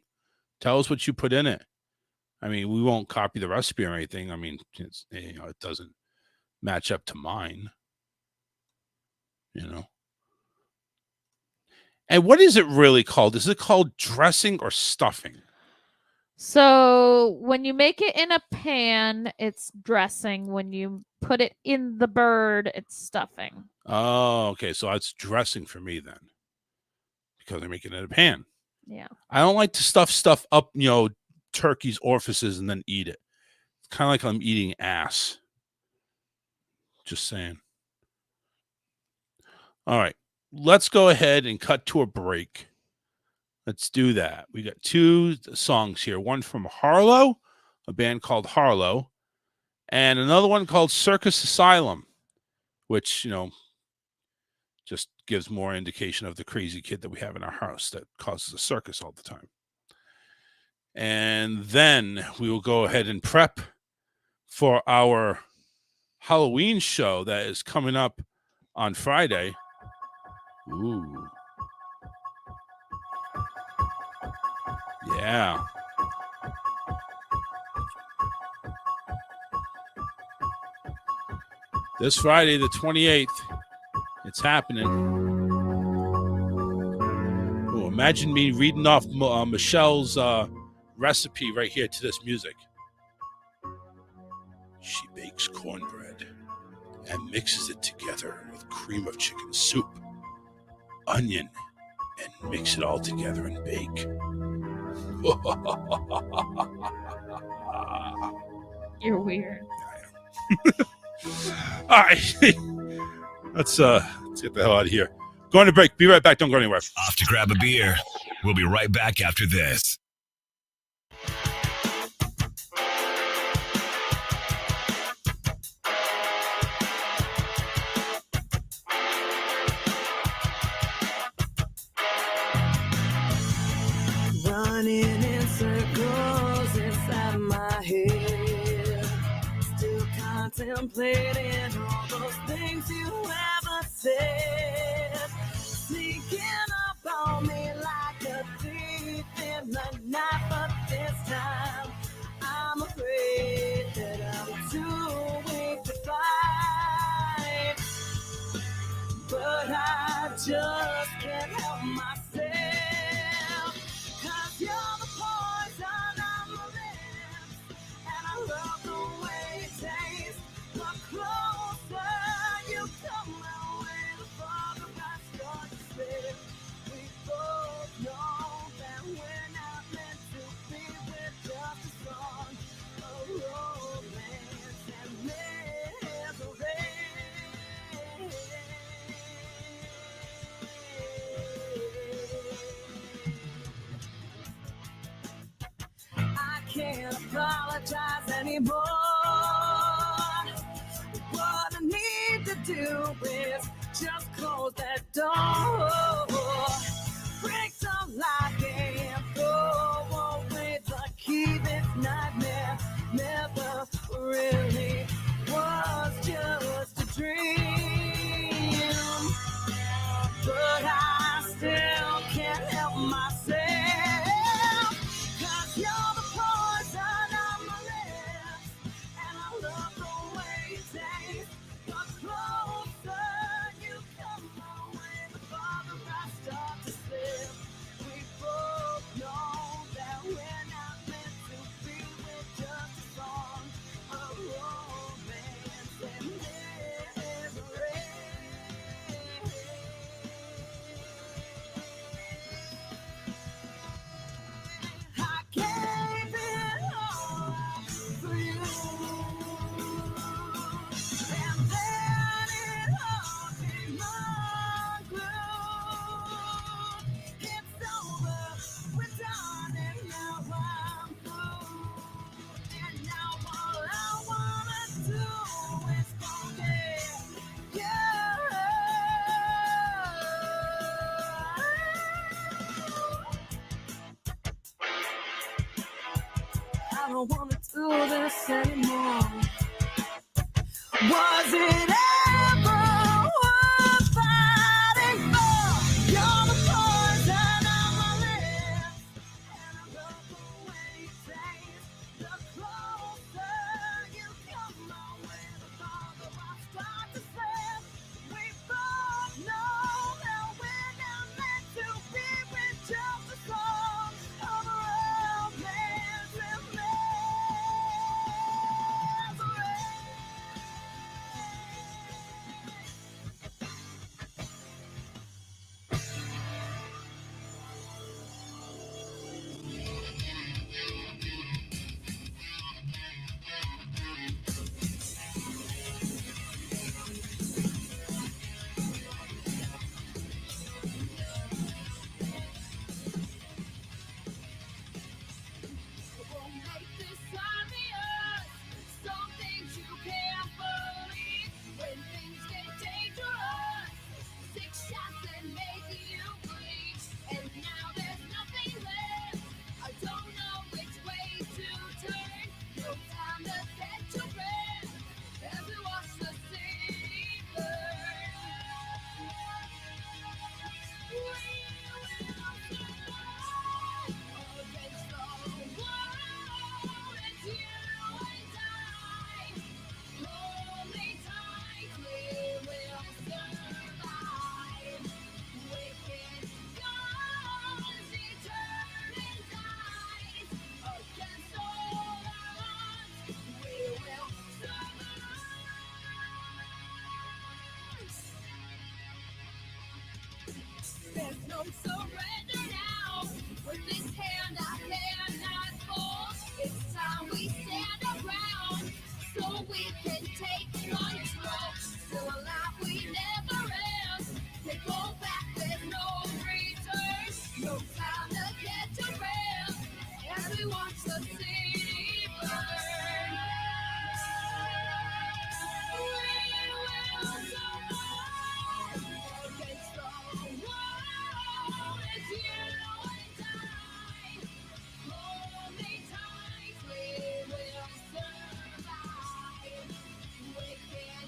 Tell us what you put in it. I mean, we won't copy the recipe or anything. I mean, it doesn't match up to mine. And what is it really called? Is it called dressing or stuffing? So when you make it in a pan, it's dressing. When you put it in the bird, it's stuffing. Oh, okay. So it's dressing for me then, because I make it in a pan. Yeah. I don't like to stuff up, turkey's orifices and then eat it. It's kind of like I'm eating ass. Just saying. All right. Let's go ahead and cut to a break. Let's do that. We got 2 songs here. One from Harlow, a band called Harlow, and another one called Circus Asylum, which, just gives more indication of the crazy kid that we have in our house that causes a circus all the time. And then we will go ahead and prep for our Halloween show that is coming up on Friday. Ooh. Yeah. This Friday, the 28th, it's happening. Oh, imagine me reading off Michelle's recipe right here to this music. She bakes cornbread and mixes it together with cream of chicken soup, onion, and mix it all together and bake. You're weird. All right. Let's get the hell out of here. Going to break. Be right back. Don't go anywhere. Off to grab a beer. We'll be right back after this. Running in circles inside my head, still contemplating all those things you ever said, sneaking up on me like a thief in the night. But this time I'm afraid that I'm too weak to fight, but I just can't help myself. You're the poison on my lips, and I love the way it tastes. The closer you come my way, the farther apologize anymore. What I need to do is just close that door. Break some lock and go away. The key, this nightmare never really was just a dream. But I still can't help myself. 'Cause you're the poison on my lips. And I love the way you taste. The closer you come my way, the farther I start to slip. We both know that we're not meant to be with just a song of romance and misery. I gave it all for you, and then it all came unglued. It's over, we're done, and now I'm through. And now all I wanna do is forget you. I don't wanna do this anymore. Was it ever worth fighting for? You're the poison on my lips, and I love the way you taste. The closer you come my way, the farther I start to slip. We both know that we're not meant to be with just a song of romance and misery. Won't make this obvious. Some things you can't believe. When things get dangerous, 6 shots and make you bleed. And now there's nothing left. I don't know which way to turn. No time to catch your breath as we watch the city burn. We will survive against the world. It's you and I. Hold me tight, we will survive. Wicked gods, eternal dies. Against all odds, we will survive. There's no surrender now. With this hand I cannot fall. It's time we stand around so we can take control. Still alive, we never end. They go back, there's no return. No time to catch a breath as we watch the city burn. We will survive against the world. It's you and I. Hold me tight, we will survive. Wicked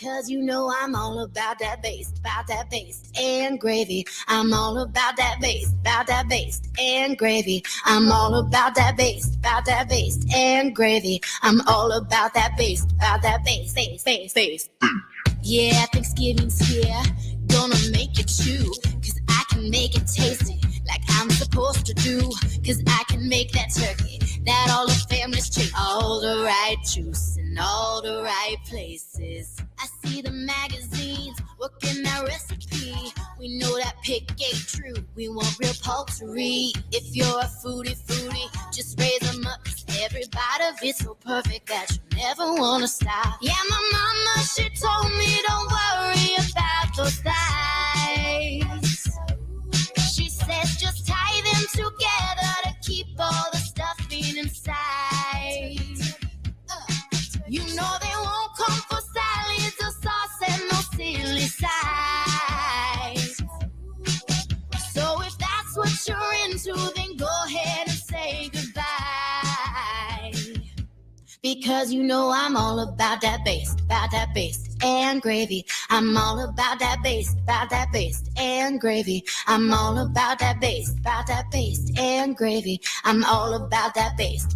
Because you know I'm all about that bass and gravy. I'm all about that bass and gravy. I'm all about that bass and gravy. I'm all about that bass, bass. Yeah, Thanksgiving's here, gonna make it chew, 'cause I can make it tasty like I'm supposed to do, 'cause I can make that turkey that all the families check, all the right juice in all the right places. I see the magazines working that recipe. We know that pick ain't true. We want real poultry. If you're a foodie, just raise them up. 'Cause every bite of it's so perfect that you never wanna stop. Yeah, my mama, she told me don't worry about those thighs. She says just tie them together to keep all the stuffing inside. You know they won't come for salads or sauce and no silly sides. So if that's what you're into, then go ahead and say goodbye. Because you know I'm all about that bass and gravy. I'm all about that bass and gravy. I'm all about that bass and gravy. I'm all about that bass.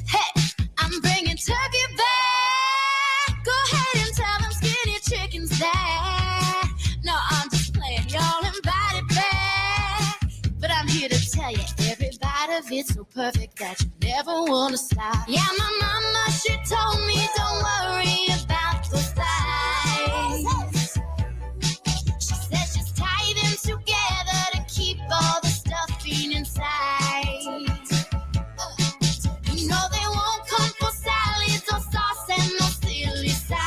Hey, I'm bringing turkey back. Go ahead and tell them skinny chickens that. No, I'm just playing, y'all invite it back. But I'm here to tell you, every bite of it's so perfect that you never want to stop. Yeah, my mama, she told me don't worry about those thighs. She says just tie them together to keep all the stuffing inside. You know they won't come for salads or sauce and no silly sides.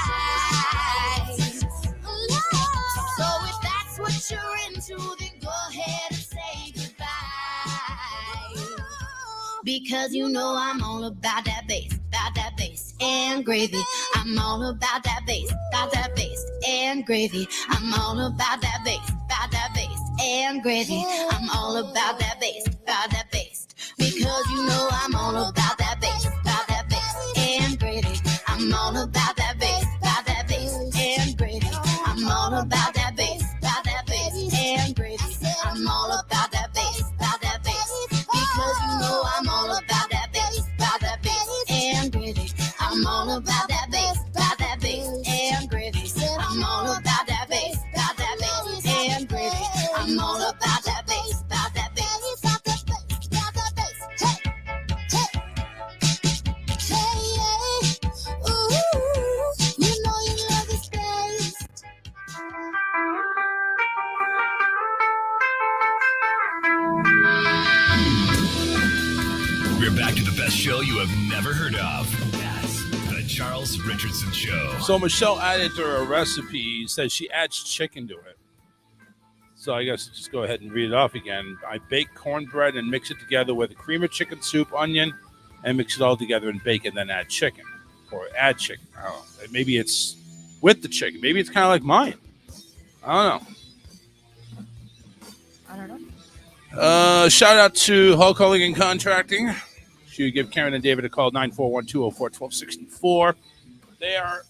So if that's what you're into, then go ahead and say goodbye. Because you know I'm all about that bass and gravy. I'm all about that bass and gravy. I'm all about that bass and gravy. I'm all about that bass. Because you know I'm all about that bass and gravy. I'm all about that bass and gravy. I'm all about that bass and gravy. I'm all about that bass. Because you know I'm all about that bass and gravy. I'm all about that bass and gravy. I'm all about that bass and gravy. I'm all about that bass. We're back to the best show you have never heard of. Yes, the Charles Richardson Show. So Michelle added to her recipe, says she adds chicken to it. So I guess just go ahead and read it off again. I bake cornbread and mix it together with a cream of chicken soup, onion, and mix it all together and bake it, then add chicken. Or add chicken. I don't know. Maybe it's with the chicken. Maybe it's kind of like mine. I don't know. Shout out to Hulk Culling and Contracting. Should give Karen and David a call, 941-204-1264. They're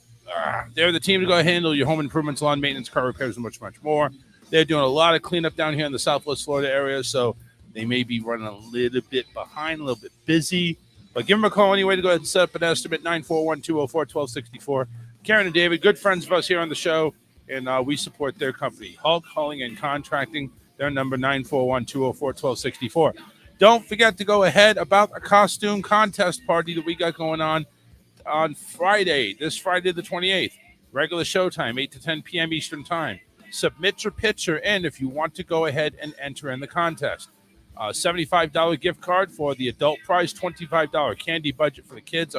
the team to go handle your home improvements, lawn maintenance, car repairs, and much, much more. They're doing a lot of cleanup down here in the Southwest Florida area, so they may be running a little bit behind, a little bit busy. But give them a call anyway to go ahead and set up an estimate, 941-204-1264. Karen and David, good friends of us here on the show, and we support their company, Hulk Culling and Contracting. Their number, 941-204-1264. Don't forget to go ahead about a costume contest party that we got going on Friday, this Friday the 28th. Regular showtime, 8 to 10 p.m. Eastern Time. Submit your picture in if you want to go ahead and enter in the contest. $75 gift card for the adult prize, $25 candy budget for the kids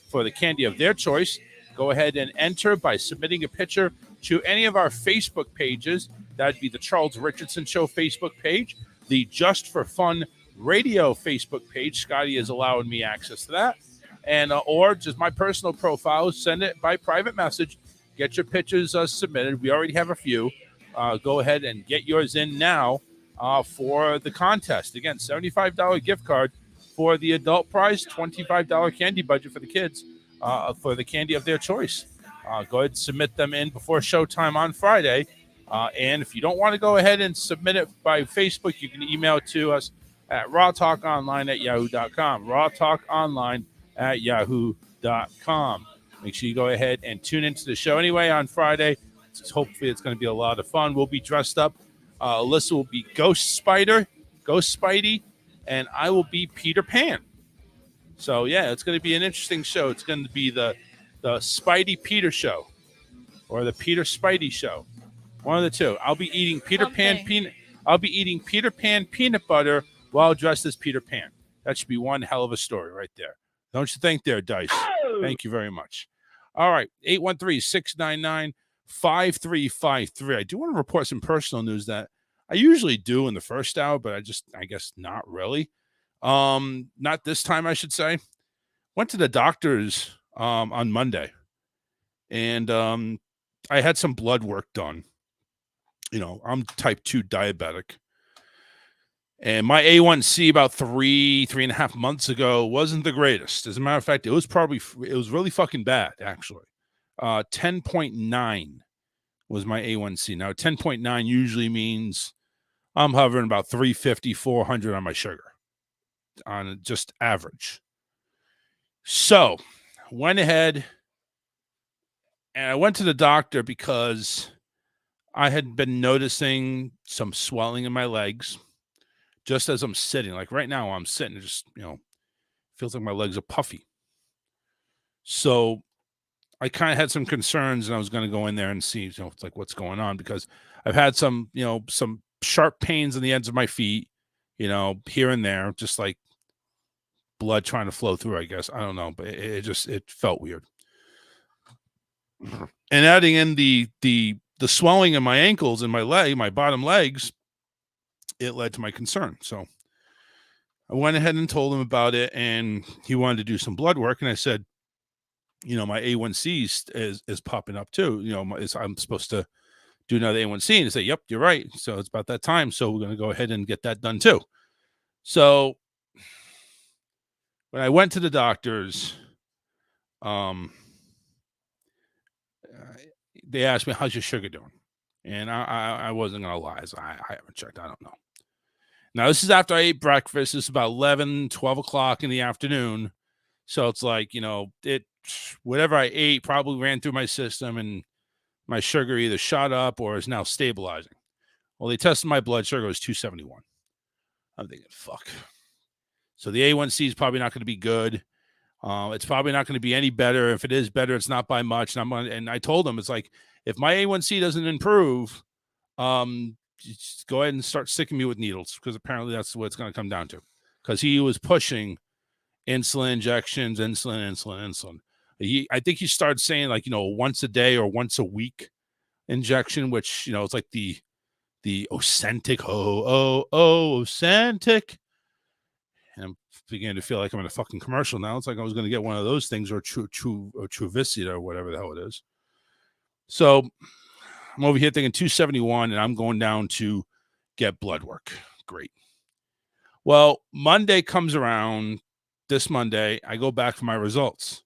for the candy of their choice. Go ahead and enter by submitting a picture to any of our Facebook pages. That'd be the Charles Richardson Show Facebook page, the Just for Fun Radio Facebook page. Scotty is allowing me access to that. And or just my personal profile. Send it by private message. Get your pictures submitted. We already have a few. Go ahead and get yours in now for the contest. Again, $75 gift card for the adult prize, $25 candy budget for the kids for the candy of their choice. Go ahead and submit them in before showtime on Friday. And if you don't want to go ahead and submit it by Facebook, you can email it to us at rawtalkonline@yahoo.com. rawtalkonline@yahoo.com. Make sure you go ahead and tune into the show anyway on Friday. Hopefully, it's going to be a lot of fun. We'll be dressed up. Alyssa will be Ghost Spidey, and I will be Peter Pan. So, yeah, it's going to be an interesting show. It's going to be the Spidey Peter show or the Peter Spidey show. One of the two. I'll be eating Peter Pan peanut butter while dressed as Peter Pan. That should be one hell of a story right there. Don't you think there, Dice? Thank you very much. All right, 813-699-5353. I do want to report some personal news that I usually do in the first hour, but I guess not really. Not this time, I should say. Went to the doctor's on Monday, and I had some blood work done. You know, I'm type 2 diabetic. And my A1C about 3.5 months ago wasn't the greatest. As a matter of fact, it was really fucking bad, actually. 10.9 was my A1C. Now, 10.9 usually means I'm hovering about 350, 400 on my sugar on just average. So, went ahead and I went to the doctor because I had been noticing some swelling in my legs just as I'm sitting. Like right now, I'm sitting, just, feels like my legs are puffy. So I kind of had some concerns, and I was going to go in there and see, it's like what's going on, because I've had some sharp pains in the ends of my feet, here and there, just like blood trying to flow through, I guess. I don't know, but it felt weird. And adding in the swelling in my ankles and my bottom legs, it led to my concern. So I went ahead and told him about it, and he wanted to do some blood work. And I said, my A1C is popping up too. I'm supposed to do another A1C. And he said, yep, you're right. So it's about that time. So we're going to go ahead and get that done too. So when I went to the doctors, they asked me, how's your sugar doing? And I wasn't going to lie. So I haven't checked. I don't know. Now, this is after I ate breakfast. This is about 11, 12 o'clock in the afternoon. So it's like, whatever I ate probably ran through my system, and my sugar either shot up or is now stabilizing. Well, they tested my blood sugar. It was 271. I'm thinking, fuck. So the A1C is probably not going to be good. It's probably not going to be any better. If it is better, it's not by much. And I told him, it's like, if my A1C doesn't improve, just go ahead and start sticking me with needles, because apparently that's what it's going to come down to. Because he was pushing insulin injections, insulin. I think he started saying like, once a day or once a week injection, which, it's like the Ozempic, Ozempic. And I'm beginning to feel like I'm in a fucking commercial now. It's like I was going to get one of those things, or Truvicida or whatever the hell it is. So I'm over here thinking 271, and I'm going down to get blood work. Great. Well, Monday comes around. This Monday, I go back for my results.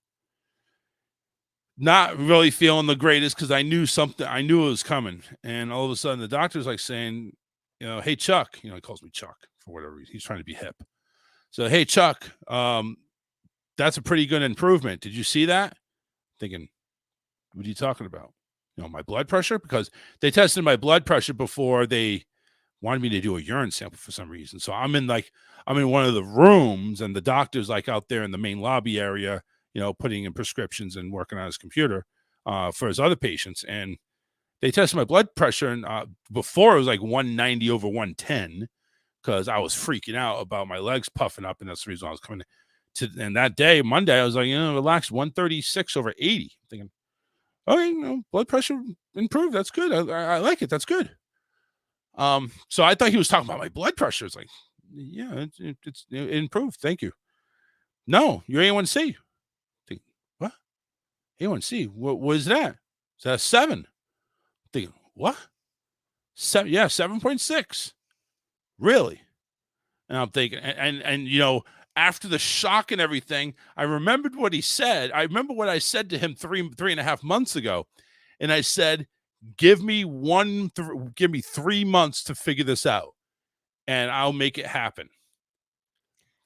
Not really feeling the greatest, because I knew it was coming. And all of a sudden, the doctor's like saying, hey, Chuck. He calls me Chuck for whatever reason. He's trying to be hip. So, hey, Chuck, that's a pretty good improvement. Did you see that? Thinking, what are you talking about? My blood pressure? Because they tested my blood pressure before they wanted me to do a urine sample for some reason. So I'm in one of the rooms, and the doctor's like out there in the main lobby area, putting in prescriptions and working on his computer for his other patients. And they tested my blood pressure, and before it was like 190 over 110, because I was freaking out about my legs puffing up, and that's the reason I was coming to. And that day, Monday, I was like, relax, 136 over 80. Thinking, okay, blood pressure improved. That's good. I like it. That's good. So I thought he was talking about my blood pressure. It's like, yeah, it improved. Thank you. No, your A1C. Think, what? A1C? What is that? Is that a 7? Thinking, what? 7? Yeah, 7.6. Really? And I'm thinking, and after the shock and everything, I remembered what he said. I remember what I said to him 3.5 months ago. And I said, give me 3 months to figure this out and I'll make it happen.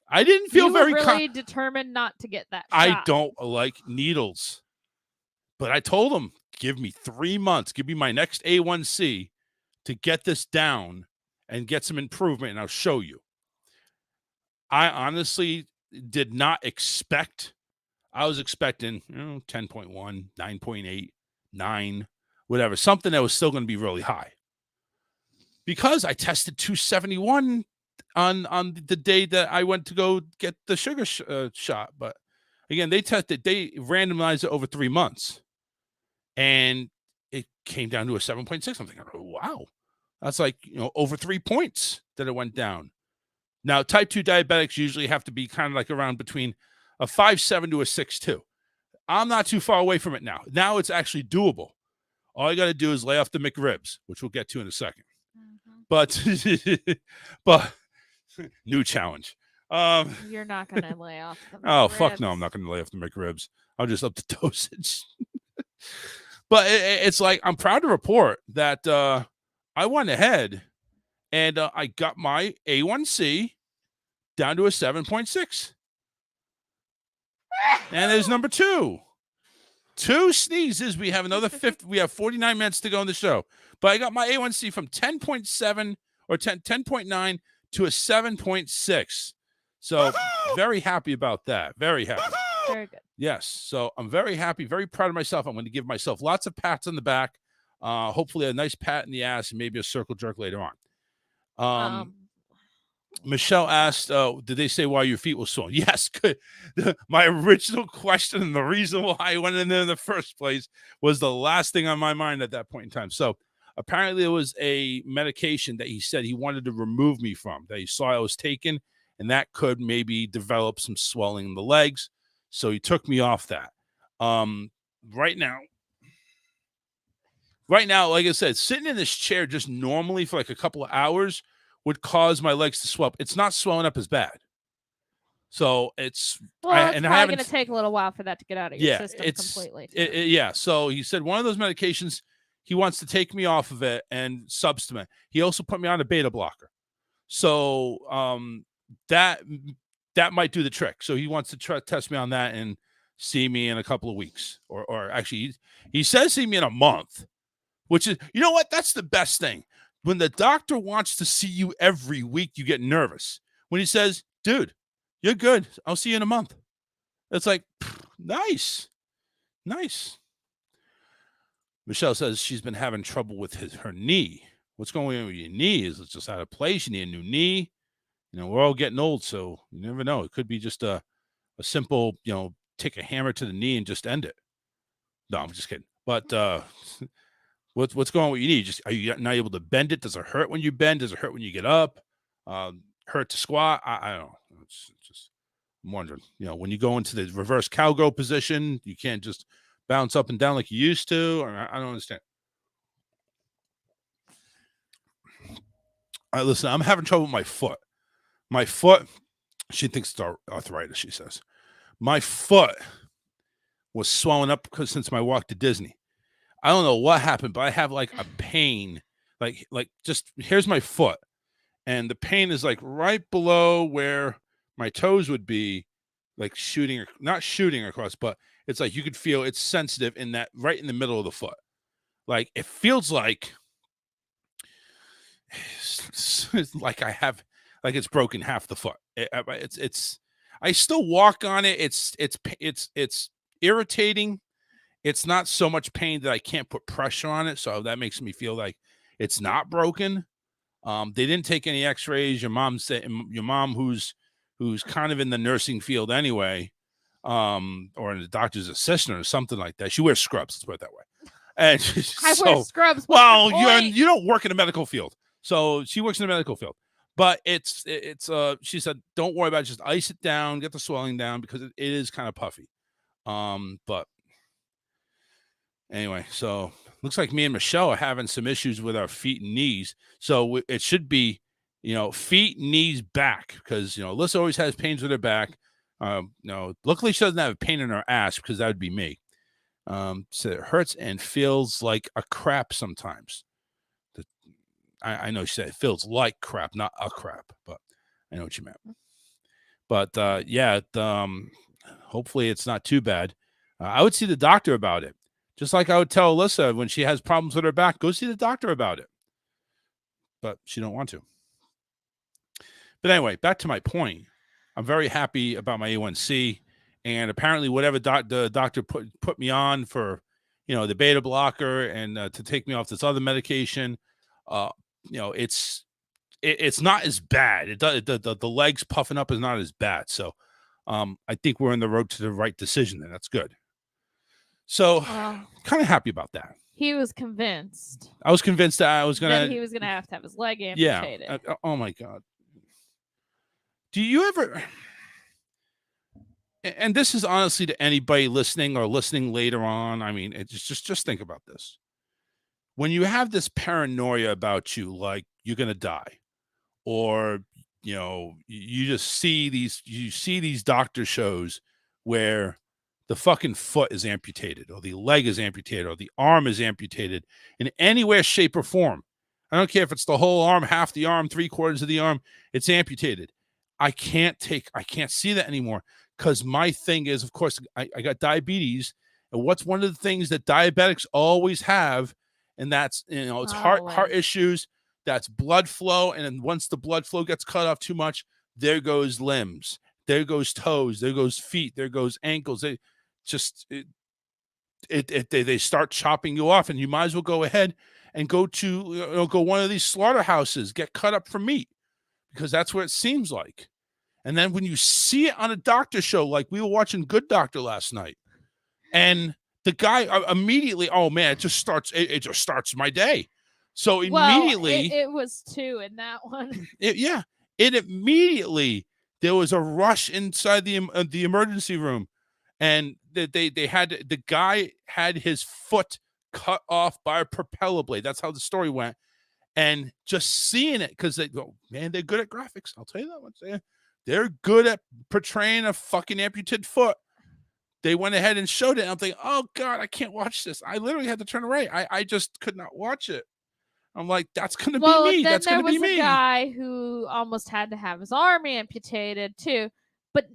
I didn't feel you very were really determined not to get that shot. I don't like needles. But I told him, give me 3 months, give me my next A1C to get this down and get some improvement, and I'll show you. I honestly did not expect. I was expecting 10.1, 9.8, 9, whatever, something that was still going to be really high. Because I tested 271 on the day that I went to go get the sugar shot. But again, they randomized it over 3 months. And it came down to a 7.6. I'm thinking, oh, wow. That's like, over 3 points that it went down. Now, type 2 diabetics usually have to be kind of like around between a 5.7 to a 6.2. I'm not too far away from it now. Now it's actually doable. All I got to do is lay off the McRibs, which we'll get to in a second. Mm-hmm. But new challenge. You're not going to lay off the McRibs. Oh, fuck no, I'm not going to lay off the McRibs. I'll just up the dosage. But it's like, I'm proud to report that I went ahead and I got my A1C down to a 7.6. And there's number 2. 2 sneezes. We have another 50. We have 49 minutes to go in the show. But I got my A1C from 10.7 or 10.9 to a 7.6. So very happy about that. Very happy. Very good. Yes. So I'm very happy, very proud of myself. I'm going to give myself lots of pats on the back. Hopefully a nice pat in the ass and maybe a circle jerk later on. Michelle asked, did they say why your feet were swollen? Yes. Good. My original question and the reason why I went in there in the first place was the last thing on my mind at that point in time. So apparently it was a medication that he said he wanted to remove me from, that he saw I was taking, and that could maybe develop some swelling in the legs. So he took me off that. Right now, like I said, sitting in this chair just normally for like a couple of hours would cause my legs to swell up. It's not swelling up as bad. So it's... Well, it's probably going to take a little while for that to get out of your system completely. Yeah, so he said one of those medications, he wants to take me off of it and substitute. He also put me on a beta blocker. So that might do the trick. So he wants to test me on that and see me in a couple of weeks. Or actually, he says see me in a month, which is, you know what? That's the best thing. When the doctor wants to see you every week, you get nervous. When he says, dude, you're good. I'll see you in a month. It's like, nice. Nice. Michelle says she's been having trouble with her knee. What's going on with your knee? Is it just out of place? You need a new knee. We're all getting old, so you never know. It could be just a simple, take a hammer to the knee and just end it. No, I'm just kidding. But what's going on with your knee? Are you not able to bend it? Does it hurt when you bend? Does it hurt when you get up? Hurt to squat? I don't know. It's just, I'm wondering. When you go into the reverse cowgirl position, you can't just bounce up and down like you used to. Or I don't understand. All right, listen, I'm having trouble with my foot. My foot, she thinks it's arthritis, she says. My foot was swelling up since my walk to Disney. I don't know what happened, but I have like a pain. Like just here's my foot. And the pain is like right below where my toes would be, like not shooting across, but it's like you could feel it's sensitive in that right in the middle of the foot. Like it feels like it's broken half the foot. It's I still walk on it. It's irritating. It's not so much pain that I can't put pressure on it. So that makes me feel like it's not broken. They didn't take any x-rays. Your mom who's kind of in the nursing field anyway, or the doctor's assistant or something like that. She wears scrubs, let's put it that way. And I wear scrubs. Well, you don't work in the medical field. So she works in the medical field. But it's she said, don't worry about it. Just ice it down, get the swelling down because it is kind of puffy. But anyway, so looks like me and Michelle are having some issues with our feet and knees. So it should be feet, knees, back, because Alyssa always has pains with her back. Luckily she doesn't have a pain in her ass, because that would be me. So it hurts and feels like a crap sometimes. I know she said it feels like crap, not a crap, but I know what you meant. But hopefully it's not too bad. I would see the doctor about it. Just like I would tell Alyssa when she has problems with her back, go see the doctor about it. But she don't want to. But anyway, back to my point. I'm very happy about my A1C. And apparently whatever the doctor put me on for, the beta blocker and to take me off this other medication, it's not as bad. The legs puffing up is not as bad. So I think we're on the road to the right decision there. That's good. So kind of happy about that. He was convinced. I was convinced that I was going that he was going to have his leg amputated. Yeah. Oh my God. Do you ever, and this is honestly to anybody listening or listening later on. I mean, it's just think about this. When you have this paranoia about you, like you're going to die, or, you just see these doctor shows where the fucking foot is amputated, or the leg is amputated, or the arm is amputated in any way, shape, or form. I don't care if it's the whole arm, half the arm, 3/4 of the arm, it's amputated. I can't see that anymore, because my thing is, of course, I got diabetes. And what's one of the things that diabetics always have? And that's, it's heart issues. That's blood flow. And then once the blood flow gets cut off too much, there goes limbs, there goes toes, there goes feet, there goes ankles. They they start chopping you off, and you might as well go ahead and go to go one of these slaughterhouses, get cut up for meat, because that's what it seems like. And then when you see it on a doctor show, like we were watching Good Doctor last night, and the guy immediately, oh man, it just starts my day. So immediately, it was 2 in that one. It immediately, there was a rush inside the emergency room, and the guy had his foot cut off by a propeller blade. That's how the story went. And just seeing it, because they're good at graphics. I'll tell you that much. They're good at portraying a fucking amputated foot. They went ahead and showed it. And I'm thinking, oh God, I can't watch this. I literally had to turn away. I just could not watch it. I'm like, that's going to be me. Then That's going to be me. there was a guy who almost had to have his arm amputated too. But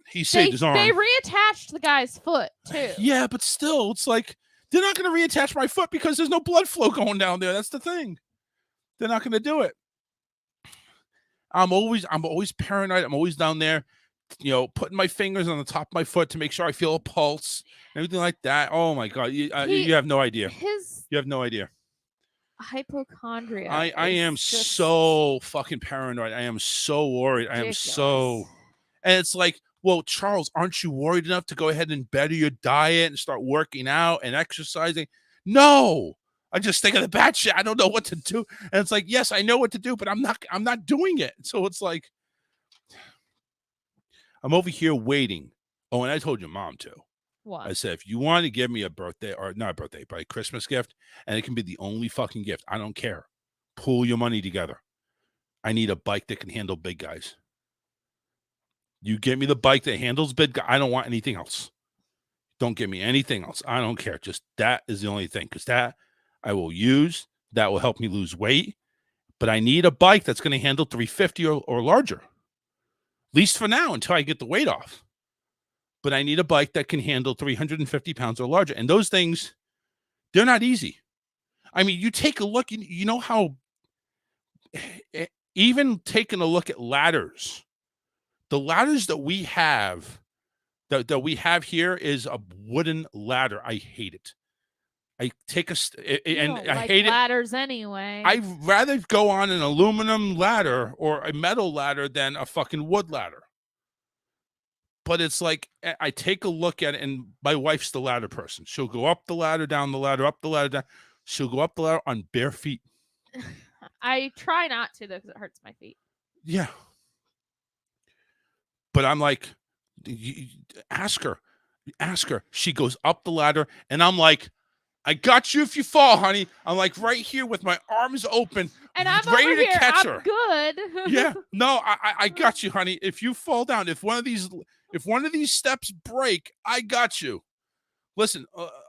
he saved his arm. They reattached the guy's foot too. Yeah, but still, it's like, they're not going to reattach my foot because there's no blood flow going down there. That's the thing. They're not going to do it. I'm always paranoid. I'm always down there, putting my fingers on the top of my foot to make sure I feel a pulse, everything like that. Oh my God. You have no idea. You have no idea. Hypochondria. I am so fucking paranoid. I am so worried. I am so, and it's like, well, Charles, aren't you worried enough to go ahead and better your diet and start working out and exercising? No, I just think of the bad shit. I don't know what to do. And it's like, yes, I know what to do, but I'm not doing it. So it's like, I'm over here waiting. Oh, and I told your mom too. What? I said, if you want to give me a birthday, or not a birthday, but a Christmas gift, and it can be the only fucking gift, I don't care. Pull your money together. I need a bike that can handle big guys. You give me the bike that handles big guys. I don't want anything else. Don't give me anything else. I don't care. Just that is the only thing, because that I will use. That will help me lose weight. But I need a bike that's going to handle 350 or larger. At least for now, until I get the weight off. But I need a bike that can handle 350 pounds or larger. And those things, they're not easy. I mean, you take a look, you know how, even taking a look at ladders, the ladders that we have, that we have here is a wooden ladder. I hate it. I take I hate ladders anyway. I'd rather go on an aluminum ladder or a metal ladder than a fucking wood ladder. But it's like, I take a look at it, and my wife's the ladder person. She'll go up the ladder, down the ladder, up the ladder, down. She'll go up the ladder on bare feet. I try not to, though, because it hurts my feet. Yeah. But I'm like, ask her. She goes up the ladder, and I'm like, I got you if you fall, honey. I'm like right here with my arms open, and I'm ready over to here. catch I'm her. good. Yeah, no, I got you, honey. If you fall down, if one of these steps break, I got you. Listen,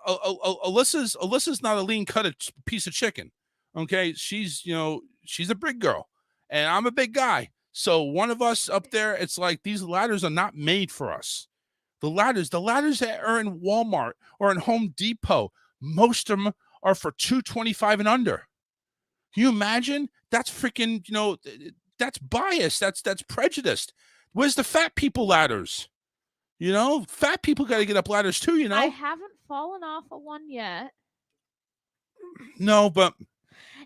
Alyssa's not a lean cut piece of chicken. Okay, she's a big girl, and I'm a big guy. So one of us up there, it's like these ladders are not made for us. The ladders that are in Walmart or in Home Depot, most of them are for $225 and under. Can you imagine? That's freaking, that's biased. That's prejudiced. Where's the fat people ladders? Fat people got to get up ladders too, I haven't fallen off of one yet. No, but.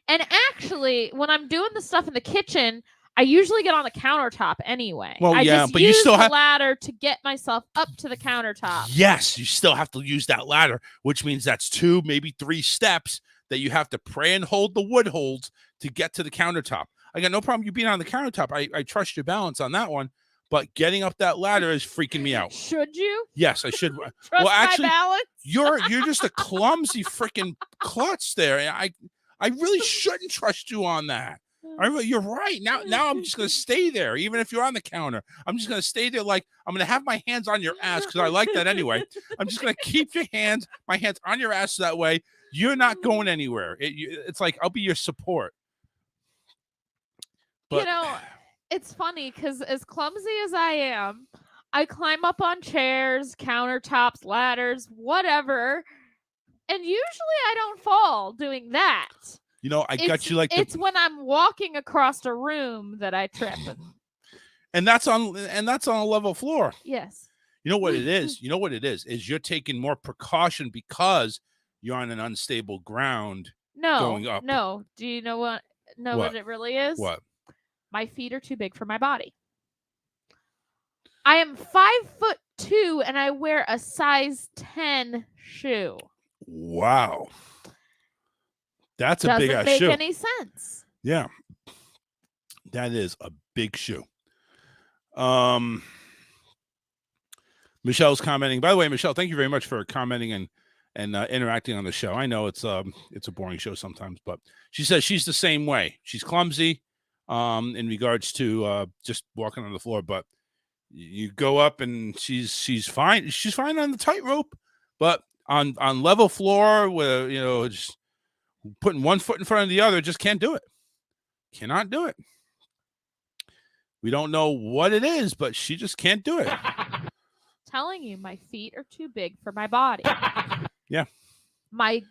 And actually, when I'm doing the stuff in the kitchen, I usually get on the countertop anyway. Well, I yeah, just but use you still the have ladder to get myself up to the countertop. Yes, you still have to use that ladder, which means that's 2, maybe 3 steps that you have to pray and hold the wood holds to get to the countertop. I got no problem you being on the countertop. I trust your balance on that one, but getting up that ladder is freaking me out. Should you? Yes, I should. Trust well, actually, my balance? you're just a clumsy freaking klutz there. I really shouldn't trust you on that. You're right. Now I'm just going to stay there, even if you're on the counter. I'm just going to stay there like I'm going to have my hands on your ass because I like that anyway. I'm just going to keep my hands on your ass that way. You're not going anywhere. It's like I'll be your support. But, it's funny because as clumsy as I am, I climb up on chairs, countertops, ladders, whatever. And usually I don't fall doing that. Got you like it's when I'm walking across a room that I trip. And that's on a level floor. Yes. You know what it is? Is you're taking more precaution because you're on an unstable ground going up. No. Do you know what it really is? What? My feet are too big for my body. I am 5'2" and I wear a size 10 shoe. Wow. That's a big ass shoe. Doesn't make any sense. Yeah. That is a big shoe. Michelle's commenting. By the way, Michelle, thank you very much for commenting and interacting on the show. I know it's a boring show sometimes, but she says she's the same way. She's clumsy in regards to just walking on the floor, but you go up and she's fine. She's fine on the tightrope, but on level floor with just putting one foot in front of the other, just can't do it. Cannot do it. We don't know what it is, but she just can't do it. Telling you, my feet are too big for my body. Yeah. I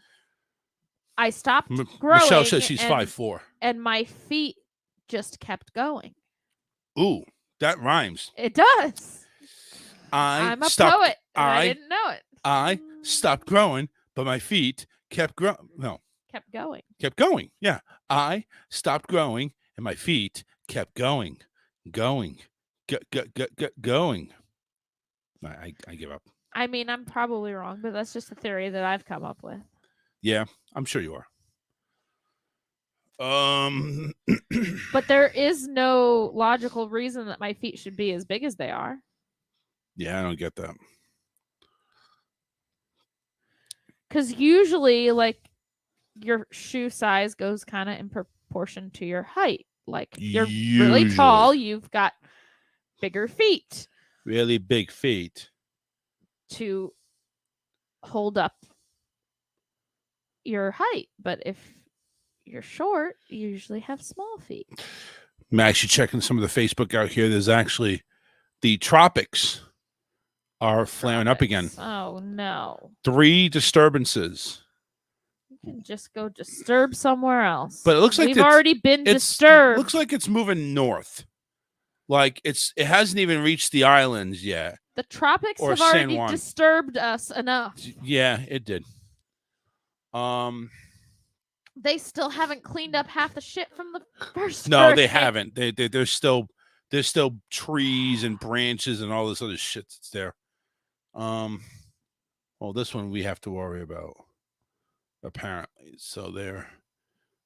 stopped growing. Michelle says she's 5'4", and my feet just kept going. Ooh, that rhymes. It does. I'm a poet. And I didn't know it. I stopped growing, but my feet kept growing. No. Kept going. Kept going. Yeah. I stopped growing, and my feet kept going. Going. I give up. I mean, I'm probably wrong, but that's just a theory that I've come up with. Yeah, I'm sure you are. But there is no logical reason that my feet should be as big as they are. Yeah, I don't get that. Because usually, like, your shoe size goes kind of in proportion to your height. Like, you're really tall, you've got bigger feet. Really big feet. To hold up your height. But if you're short, you usually have small feet. I'm actually checking some of the Facebook out here. There's actually the tropics are flaring up again. Oh, no. 3 disturbances. You can just go disturb somewhere else. But it looks like we've already been disturbed. Looks like it's moving north. Like it hasn't even reached the islands yet. The tropics or have San already Juan. disturbed us enough. Yeah, it did. They still haven't cleaned up half the shit from the first. No, hurricane. they haven't. There's still trees and branches and all this other shit that's there. Well, this one we have to worry about, apparently. So there.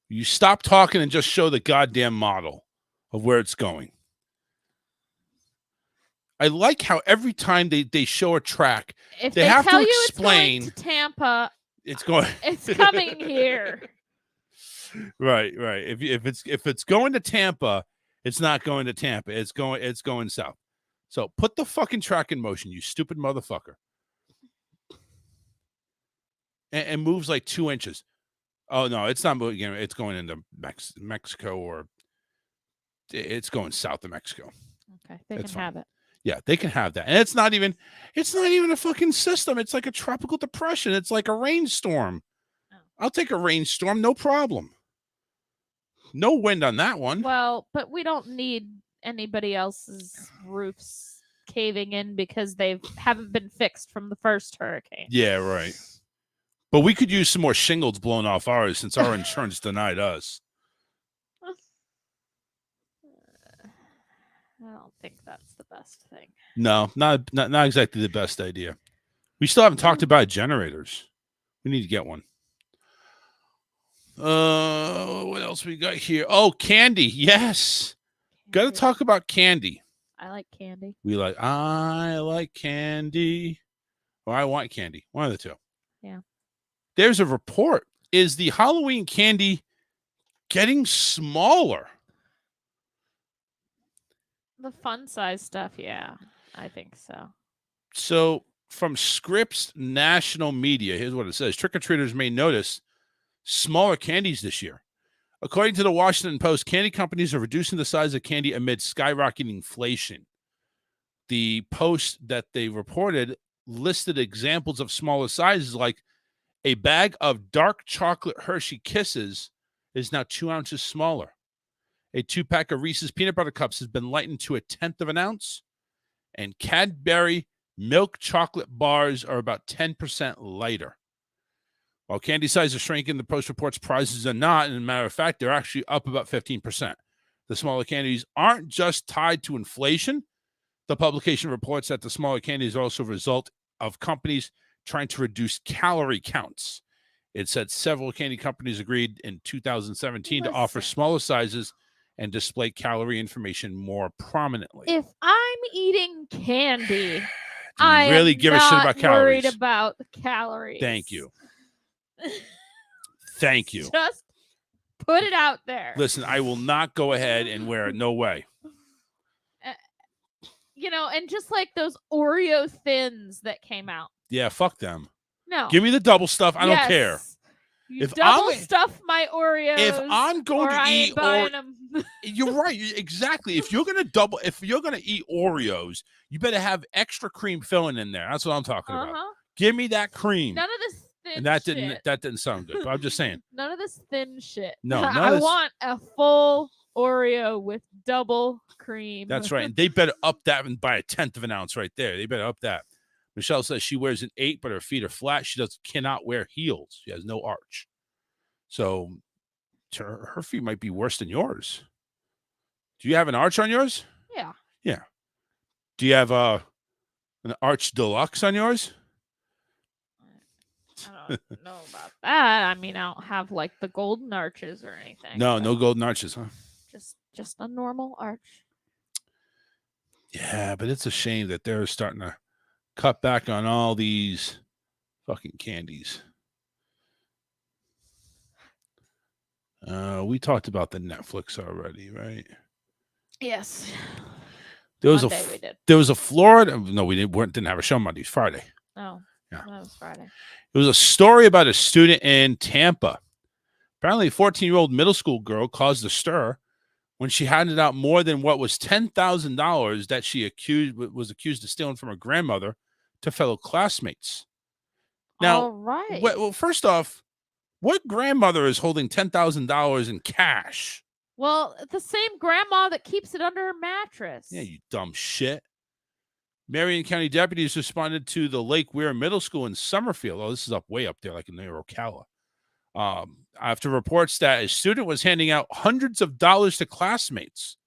You stop talking and just show the goddamn model of where it's going. I like how every time they show a track, if they have tell to you explain. it's going to Tampa, It's going. It's coming here. Right. If it's going to Tampa, it's not going to Tampa. It's going south. So put the fucking truck in motion, you stupid motherfucker. And moves like 2 inches. Oh no, it's not moving. It's going into Mexico, or it's going south of Mexico. Okay, they can have it. Yeah, they can have that. And it's not even a fucking system. It's like a tropical depression. It's like a rainstorm. Oh. I'll take a rainstorm, no problem. No wind on that one. Well, but we don't need anybody else's roofs caving in because they haven't been fixed from the first hurricane. Yeah, right. But we could use some more shingles blown off ours since our insurance denied us. I don't think that's the best thing. No, not exactly the best idea. We still haven't talked about generators. We need to get one. What else we got here? Oh, candy. Yes. Got to talk about candy. I like candy. I like candy. Or I want candy. One of the two. Yeah. There's a report. Is the Halloween candy getting smaller? The fun size stuff, yeah. I think so. So, from Scripps National Media, here's what it says. Trick-or-treaters may notice smaller candies this year. According to the Washington Post, candy companies are reducing the size of candy amid skyrocketing inflation. The Post that they reported listed examples of smaller sizes, like a bag of dark chocolate Hershey Kisses is now 2 ounces smaller. A 2-pack of Reese's Peanut Butter Cups has been lightened to 1/10 of an ounce. And Cadbury milk chocolate bars are about 10% lighter. While candy sizes are shrinking, the Post reports prices are not. And as a matter of fact, they're actually up about 15%. The smaller candies aren't just tied to inflation. The publication reports that the smaller candies also result of companies trying to reduce calorie counts. It said several candy companies agreed in 2017 to offer smaller sizes and display calorie information more prominently. If I'm eating candy, I really give a shit about calories. Worried about the calories. Thank you. Thank you. Just put it out there. Listen, I will not go ahead and wear it. No way. And just like those Oreo thins that came out. Yeah, fuck them. No. Give me the double stuff. I don't care. You double stuff my Oreos. If I'm going to eat them. You're right. Exactly. If you're going to eat Oreos, you better have extra cream filling in there. That's what I'm talking about. Give me that cream. None of this thin and that shit. didn't sound good. But I'm just saying. None of this thin shit. No, I want a full Oreo with double cream. That's right. And they better up that by 1/10 of an ounce right there. They better up that. Michelle says she wears an 8, but her feet are flat. She cannot wear heels. She has no arch. So her feet might be worse than yours. Do you have an arch on yours? Yeah. Yeah. Do you have an arch deluxe on yours? I don't know about that. I mean, I don't have like the golden arches or anything. No golden arches, huh? Just a normal arch. Yeah, but it's a shame that they're starting to cut back on all these fucking candies. We talked about the Netflix already, right? Yes. There was Monday we did. There was a Florida. No, we didn't have a show Monday. It was Friday. Oh, yeah, that was Friday. It was a story about a student in Tampa. Apparently, a 14-year-old middle school girl caused a stir when she handed out more than what was $10,000 that she was accused of stealing from her grandmother to fellow classmates. Now, all right. Well, first off, what grandmother is holding $10,000 in cash? Well, the same grandma that keeps it under her mattress. Yeah, you dumb shit. Marion County deputies responded to the Lake Weir Middle School in Summerfield. Oh, this is way up there, like in near Ocala. After reports that a student was handing out hundreds of dollars to classmates.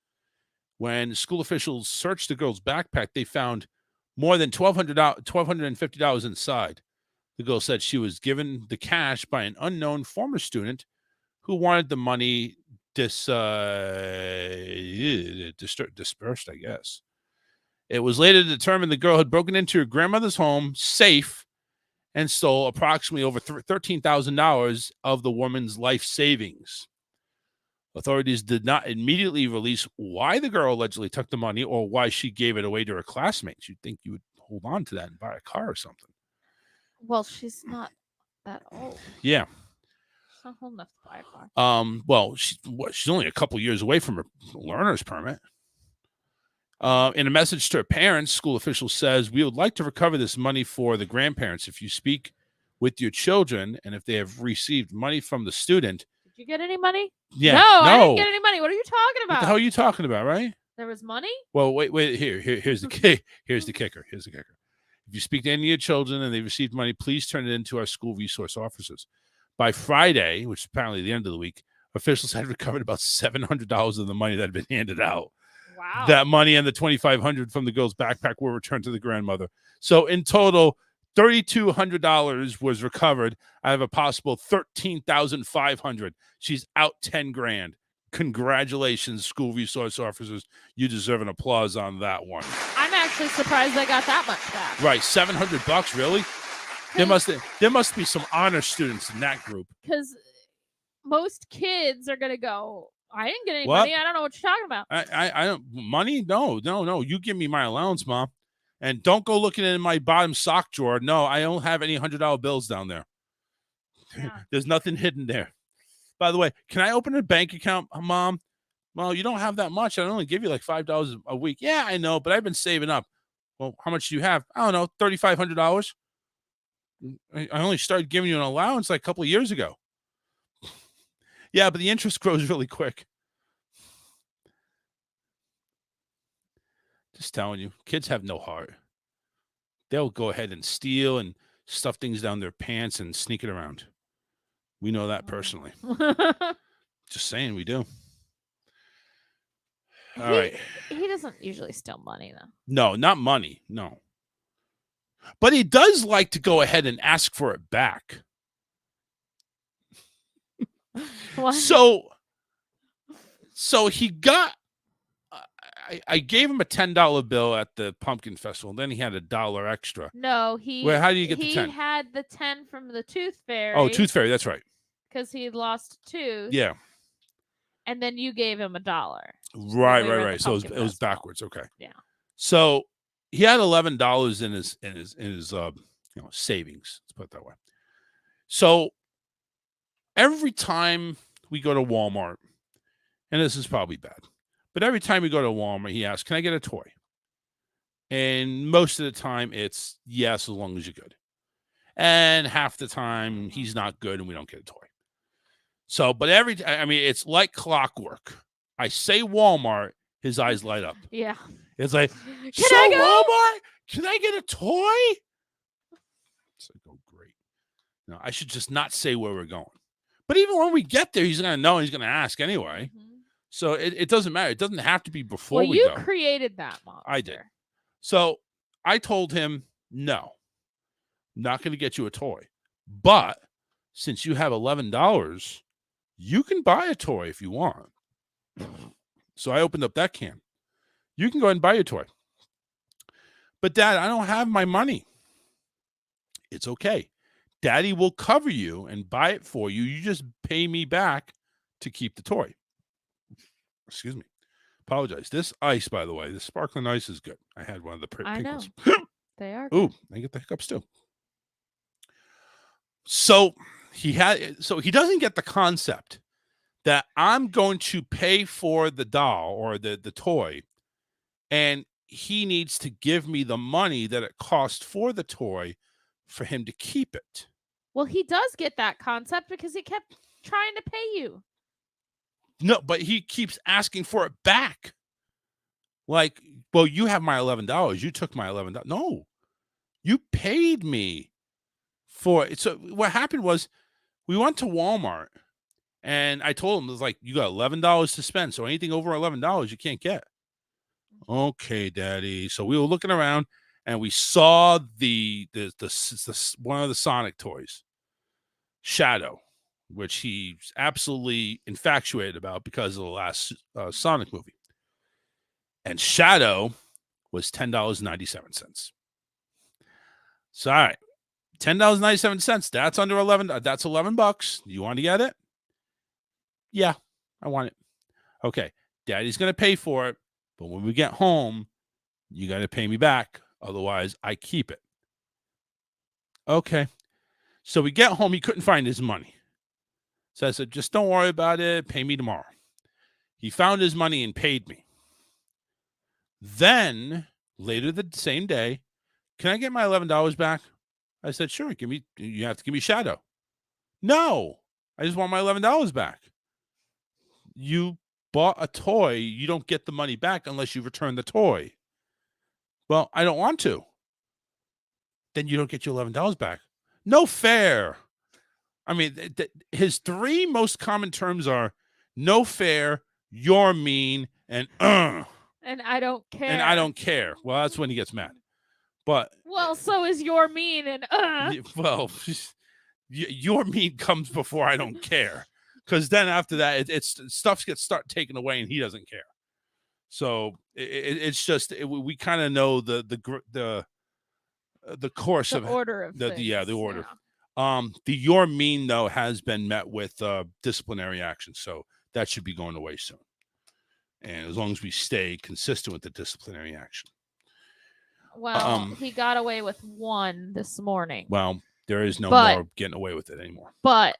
When school officials searched the girl's backpack, they found more than $1,250 inside. The girl said she was given the cash by an unknown former student who wanted the money dispersed, I guess. It was later determined the girl had broken into her grandmother's home safe and stole approximately over $13,000 of the woman's life savings. Authorities did not immediately release why the girl allegedly took the money or why she gave it away to her classmates. You'd think you would hold on to that and buy a car or something. Well, she's not that old. Yeah. She's not old enough to buy a car. Well, she's only a couple years away from her learner's permit. In a message to her parents, school officials says, we would like to recover this money for the grandparents. If you speak with your children and if they have received money from the student. Did you get any money? Yeah. No, I didn't get any money. What are you talking about? What the hell are you talking about, right? There was money? Well, wait. Here's the kicker. Here's the kicker. If you speak to any of your children and they received money, please turn it into our school resource officers. By Friday, which is apparently the end of the week, officials had recovered about $700 of the money that had been handed out. Wow. That money and the $2,500 from the girl's backpack were returned to the grandmother. So in total, $3,200 was recovered out of a possible $13,500. She's out $10,000. Congratulations, school resource officers. You deserve an applause on that one. I'm actually surprised I got that much back. Right, $700, really? There must be some honor students in that group. Because most kids are gonna go, I didn't get any What? money. I don't know what you're talking about. I don't money? No. You give me my allowance, Mom. And don't go looking in my bottom sock drawer. No, I don't have any $100 bills down there. Yeah. There's nothing hidden there. By the way, can I open a bank account, Mom? Well, you don't have that much. I only give you like $5 a week. Yeah, I know, but I've been saving up. Well, how much do you have? I don't know, $3,500. I only started giving you an allowance like a couple of years ago. Yeah, but the interest grows really quick. Just telling you, kids have no heart. They'll go ahead and steal and stuff things down their pants and sneak it around. We know that personally. Just saying, we do. All right. He doesn't usually steal money, though. No, not money. No. But he does like to go ahead and ask for it back. What? So he got, I gave him a $10 bill at the Pumpkin Festival. And then he had $1 extra. No, Where? How do you get the 10? He had the 10 from the Tooth Fairy. Oh, Tooth Fairy. That's right. Because he had lost a tooth. Yeah. And then you gave him $1. Right. So it was backwards. Okay. Yeah. So he had $11 in his savings. Let's put it that way. So every time we go to Walmart, and this is probably bad, but every time we go to Walmart, he asks, "Can I get a toy?" And most of the time, it's yes, as long as you're good. And half the time, he's not good, and we don't get a toy. So, but it's like clockwork. I say Walmart, his eyes light up. Yeah. It's like, Walmart, can I get a toy? It's like, oh, great. No, I should just not say where we're going. But even when we get there, he's going to know. He's going to ask anyway. Mm-hmm. So it doesn't matter. It doesn't have to be before we go. You created that monster. I did. So I told him, no, I'm not going to get you a toy. But since you have $11, you can buy a toy if you want. So I opened up that can. You can go ahead and buy your toy. But Dad, I don't have my money. It's okay. Daddy will cover you and buy it for you. You just pay me back to keep the toy. Excuse me. Apologize. This ice, by the way, this sparkling ice is good. I had one of the pink ones. They are. Ooh, I get the hiccups too. So he doesn't get the concept that I'm going to pay for the doll or the toy, and he needs to give me the money that it cost for the toy for him to keep it. Well, he does get that concept because he kept trying to pay you. No, but he keeps asking for it back. Like, well, you have my $11. You took my $11. No, you paid me for it. So what happened was we went to Walmart and I told him, it was like, you got $11 to spend. So anything over $11 you can't get. Okay, Daddy. So we were looking around and we saw the one of the Sonic toys, Shadow, which he's absolutely infatuated about because of the last Sonic movie. And Shadow was $10.97. So, all right, $10.97. That's under 11. That's $11. You want to get it? Yeah, I want it. Okay, Daddy's going to pay for it, but when we get home, you got to pay me back. Otherwise, I keep it. Okay. So we get home. He couldn't find his money. So I said, just don't worry about it. Pay me tomorrow. He found his money and paid me. Then, later the same day, can I get my $11 back? I said, sure. You have to give me shadow. No, I just want my $11 back. You bought a toy. You don't get the money back unless you return the toy. Well, I don't want to. Then you don't get your $11 back. No fair. I mean, his three most common terms are no fair, you're mean, and And I don't care. And I don't care. Well, that's when he gets mad. But well, so is your mean and well, your mean comes before I don't care. Because then after that, it's stuff gets start taken away and he doesn't care. So it's just we kind of know the course the of order of the things. the order. Yeah. The your mean though has been met with disciplinary action, so that should be going away soon. And as long as we stay consistent with the disciplinary action. Well, he got away with one this morning. Well, there is no more getting away with it anymore. But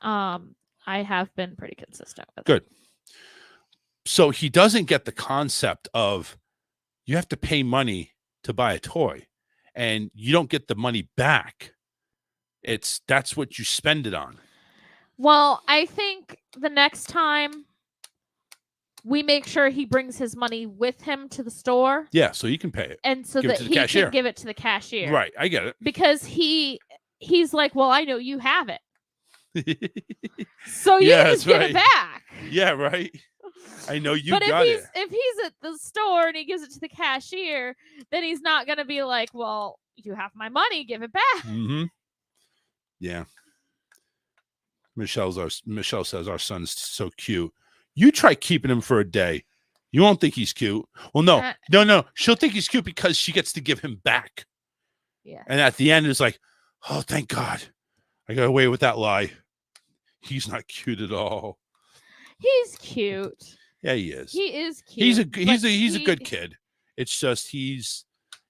I have been pretty consistent with good. So he doesn't get the concept of you have to pay money to buy a toy and you don't get the money back. That's what you spend it on. Well, I think the next time we make sure he brings his money with him to the store. Yeah, so he can pay it. And so that he can give it to the cashier. Right, I get it. Because he's like, well, I know you have it. So you Yeah, can just that's give it back. Yeah, right. I know you got it. But if he's at the store and he gives it to the cashier, then he's not going to be like, well, you have my money, give it back. Mm-hmm. Yeah. Michelle says our son's so cute. You try keeping him for a day. You won't think he's cute. Well, no. She'll think he's cute because she gets to give him back. Yeah. And at the end, it's like, oh, thank God. I got away with that lie. He's not cute at all. He's cute. Yeah, he is. He is cute. He's a good kid. It's just he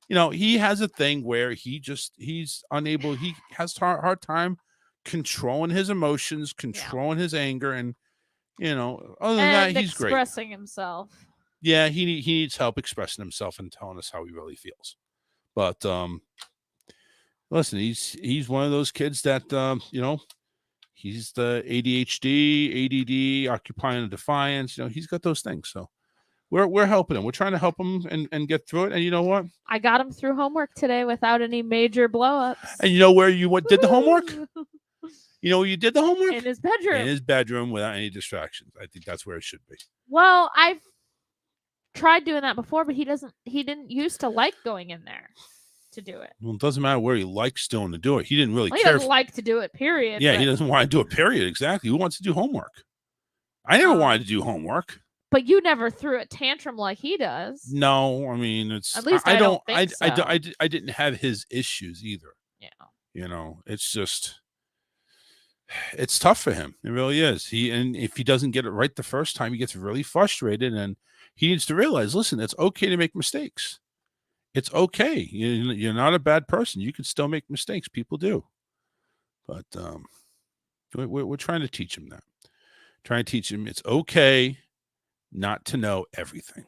has a thing where he's unable. He has hard time controlling his emotions, controlling his anger, and other than that, he's great. Expressing himself. Yeah, he needs help expressing himself and telling us how he really feels. But listen, he's one of those kids that he's the ADHD, ADD, occupying defiance. He's got those things. So we're helping him. We're trying to help him and get through it. And you know what? I got him through homework today without any major blow-ups. And you know where you did the homework? You know where you did the homework? In his bedroom. In his bedroom without any distractions. I think that's where it should be. Well, I've tried doing that before, but he didn't used to like going in there to do it. Well, it doesn't matter where he likes doing to do it. He didn't really He care. doesn't like to do it, period. Yeah, he doesn't want to do it, period. Exactly. Who wants to do homework? I never wanted to do homework. But you never threw a tantrum like he does. No, I mean, it's... At least I don't think so. I didn't have his issues either. Yeah. It's just... It's tough for him. It really is. And if he doesn't get it right the first time, he gets really frustrated, and he needs to realize, listen, it's okay to make mistakes. It's okay. You're not a bad person. You can still make mistakes. People do. But we're trying to teach him that. Trying to teach him it's okay not to know everything.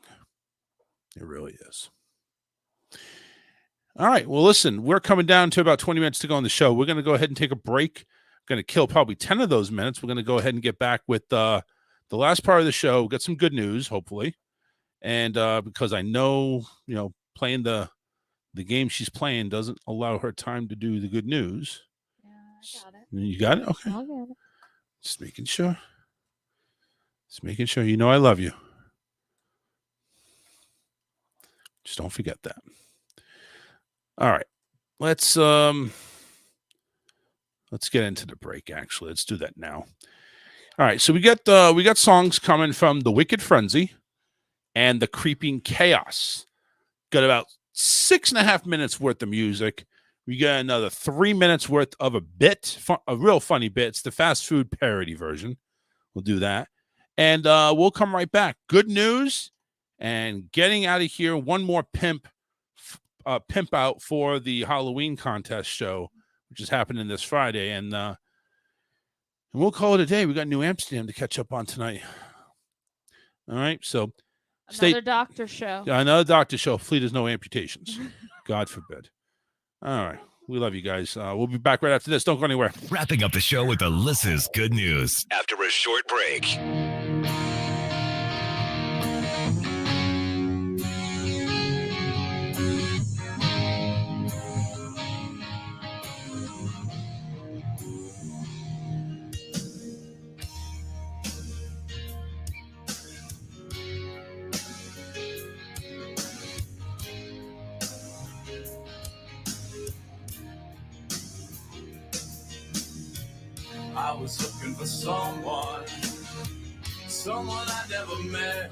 It really is. All right. Well, listen, we're coming down to about 20 minutes to go on the show. We're going to go ahead and take a break. Going to kill probably 10 of those minutes. We're going to go ahead and get back with the last part of the show. We'll get some good news, hopefully. And because I know, playing the game she's playing doesn't allow her time to do the good news. Yeah, I got it. You got it? Okay. I'll get it. Just making sure. Just making sure. I love you. Just don't forget that. All right. Let's get into the break, actually. Let's do that now. All right. So we got songs coming from The Wicked Frenzy and The Creeping Chaos. Got about 6.5 minutes worth of music. We got another 3 minutes worth of a bit, a real funny bit. It's the fast food parody version. We'll do that. And we'll come right back. Good news and getting out of here. One more pimp out for the Halloween contest show, which is happening this Friday. And we'll call it a day. We got New Amsterdam to catch up on tonight. All right. So Another doctor show. Another doctor show. Hopefully there's no amputations. God forbid. All right. We love you guys. We'll be back right after this. Don't go anywhere. Wrapping up the show with Alyssa's good news after a short break. I was looking for someone I never met.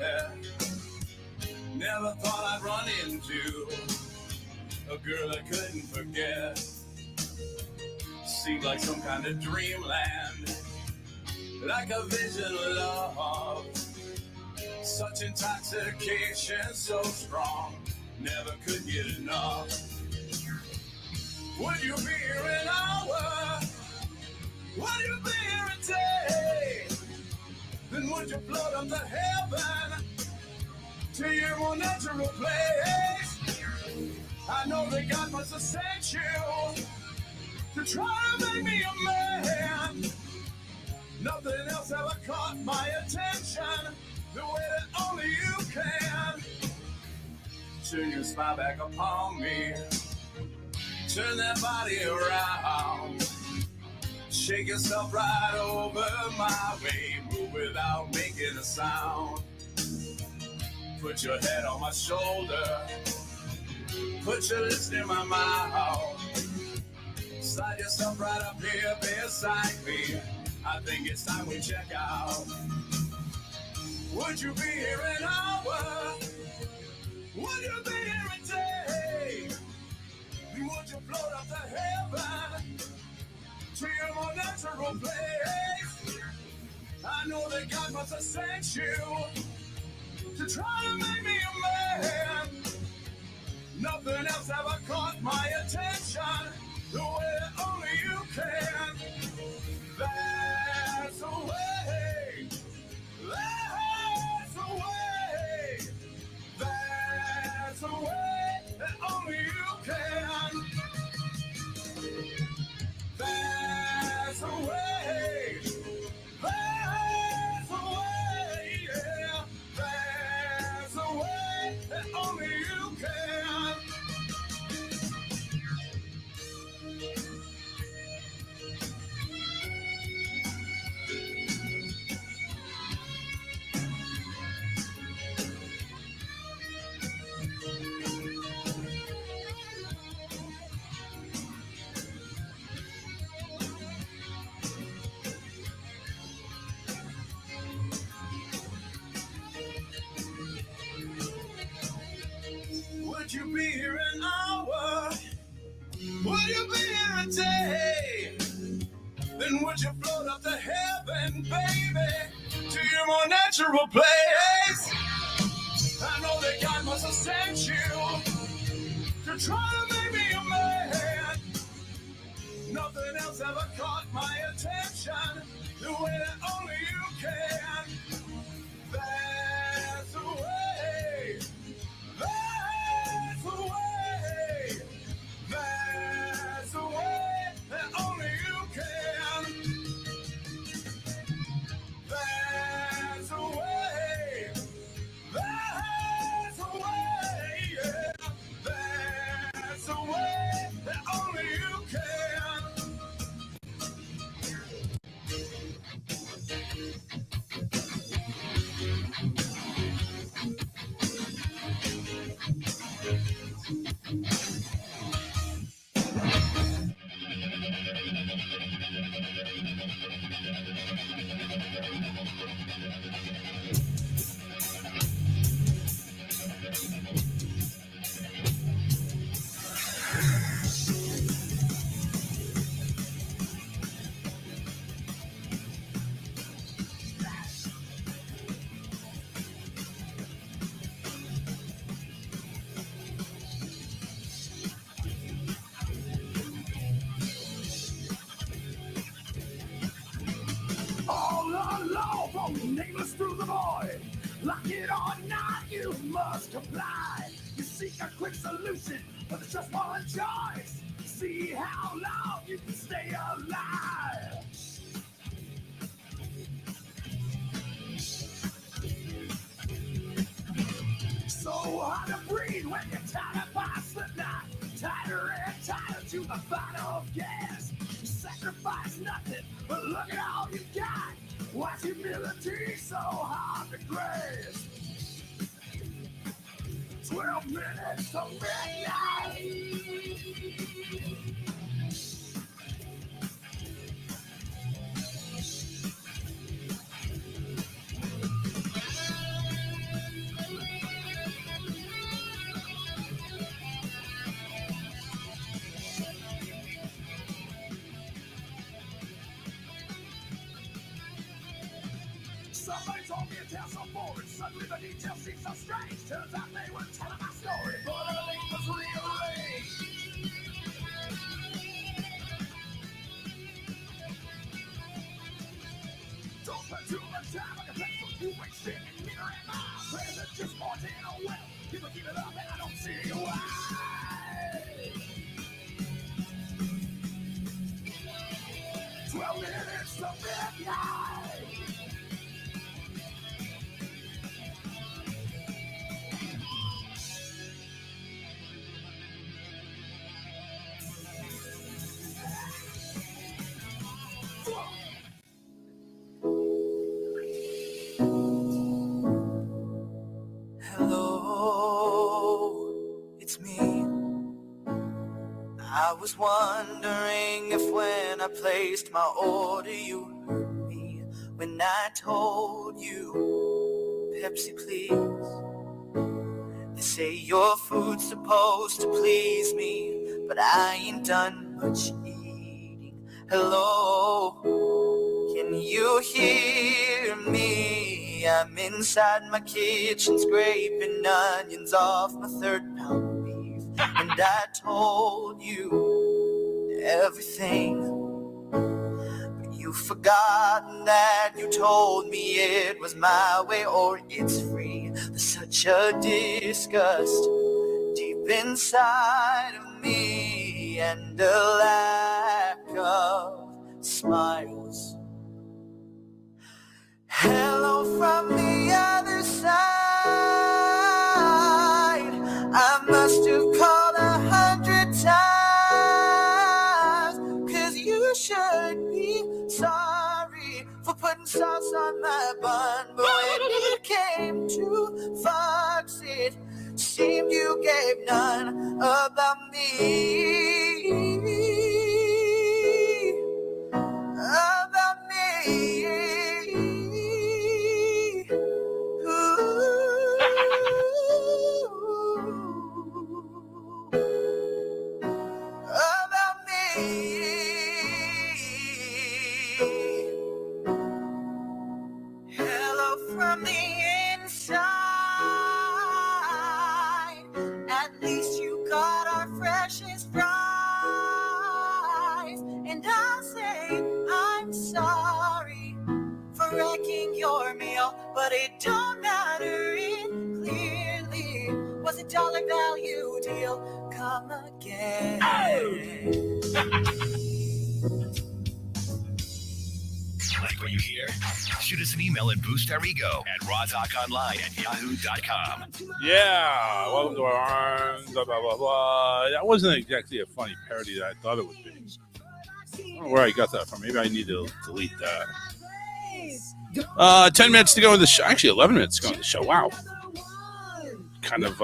Never thought I'd run into a girl I couldn't forget. Seemed like some kind of dreamland, like a vision of love. Such intoxication, so strong, never could get enough. Would you be here an hour? Would you be here a day? Then would you float up to heaven, to your more natural place? I know that God must have sent you to try to make me a man. Nothing else ever caught my attention the way that only you can. Turn your smile back upon me, turn that body around. Shake yourself right over my way. Move without making a sound. Put your head on my shoulder. Put your lips near my mouth. Slide yourself right up here beside me. I think it's time we check out. Would you be here an hour? Would you be here a day? Would you float up to heaven, to your more natural place? I know that God must have sent you to try to make me a man. Nothing else ever caught my attention the way that only you can. That's the way. That's the way. That's the way that only you can. That's the way. That's the way, yeah. That's the way that only you can. Would you be here an hour? Would you be here a day? Then would you float up to heaven, baby, to your more natural place? I know that God must have sent you to try to make me a man. Nothing else ever caught my attention the way that only you can. That's the way. That's the way. That's the way that only you can. That's the way. That's the way. Yeah. That's the way that only you can. the void. Like it or not, you must comply. You seek a quick solution, but there's just one choice. See how long you can stay alive. So hard to breathe when you're tired of past the night. Tighter and tighter to the final gas. You sacrifice nothing, but look at all you got. Why's humility so hard to grasp? 12 minutes to midnight. Somebody told me a tale so boring. Suddenly the details seem so strange. Turns out they were telling my story, but everything was rearranged. Don't spend too much time on your pencil. You ain't sitting here in my present. Just pointing a well. People keep it up and I don't see why. 12 minutes to midnight. Hello, it's me. I was wondering if when I placed my order you heard me when I told you, Pepsi please. They say your food's supposed to please me, but I ain't done much eating. Hello, can you hear me? I'm inside my kitchen scraping onions off my 3rd pound beef. And I told you everything, but you've forgotten that you told me it was my way or it's free. There's such a disgust deep inside of me and a lack of smiles. Hello from the other side. I must have called 100 times, 'cause you should be sorry for putting sauce on my bun. But when it came to fucks, it seemed you gave none about me. About me. About me. Hello from the inside. At least you got our freshest fries. And I'll say I'm sorry for wrecking your meal, but it don't matter. It clearly was a dollar value deal. Come again. Like what you hear? Shoot us an email at boostourego@rawtalkonline@yahoo.com. Yeah, welcome to our blah, blah, blah, blah. That wasn't exactly a funny parody that I thought it would be. I don't know where I got that from. Maybe I need to delete that. 10 minutes to go in the show. Actually, 11 minutes to go in the show. Wow. Kind of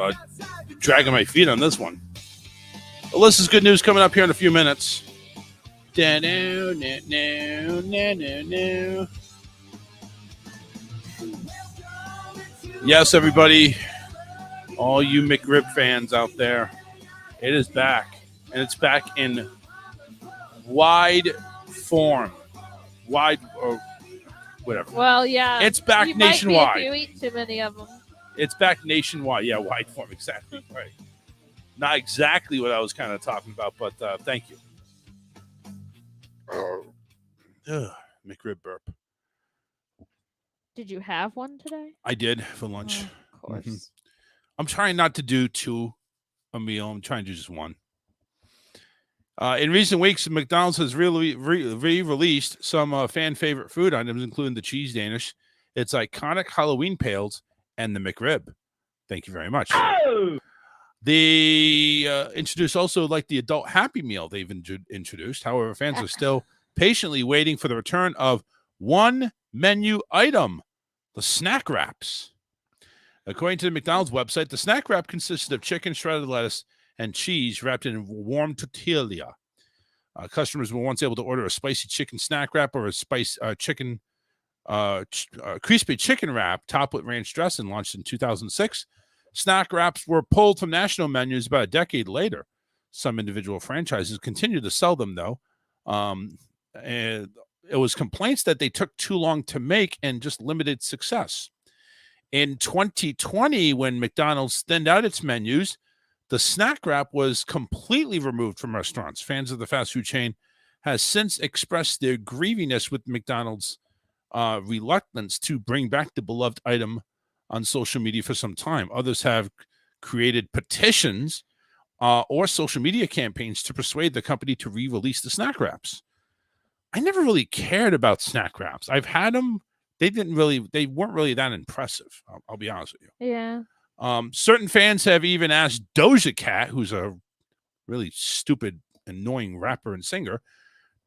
dragging my feet on this one. Alyssa's good news coming up here in a few minutes. Yes, everybody, all you McRib fans out there, it is back, and it's back in wide form, wide or whatever. Well, yeah, it's back you nationwide. Might be if you eat too many of them. It's back nationwide. Yeah, wide form, exactly right. Not exactly what I was kind of talking about, but thank you. McRib burp. Did you have one today? I did for lunch. Of course. Mhm. I'm trying not to do 2 a meal. I'm trying to do just 1. In recent weeks, McDonald's has really re-released some fan favorite food items, including the cheese Danish, its iconic Halloween pails, and the McRib. Thank you very much. Oh! They introduced also like the adult Happy Meal they've introduced. However, fans are still patiently waiting for the return of one menu item, the snack wraps. According to the McDonald's website, the snack wrap consisted of chicken, shredded lettuce, and cheese wrapped in warm tortilla. Customers were once able to order a spicy chicken snack wrap or a crispy chicken wrap topped with ranch dressing. Launched in 2006. Snack wraps were pulled from national menus about a decade later. Some individual franchises continue to sell them, though. And it was complaints that they took too long to make and just limited success. In 2020, when McDonald's thinned out its menus, the snack wrap was completely removed from restaurants. Fans of the fast food chain has since expressed their grieviness with McDonald's reluctance to bring back the beloved item on social media for some time. Others have created petitions or social media campaigns to persuade the company to re-release the snack wraps. I never really cared about snack wraps. I've had them. They weren't really that impressive. I'll be honest with you. Yeah. Certain fans have even asked Doja Cat, who's a really stupid, annoying rapper and singer,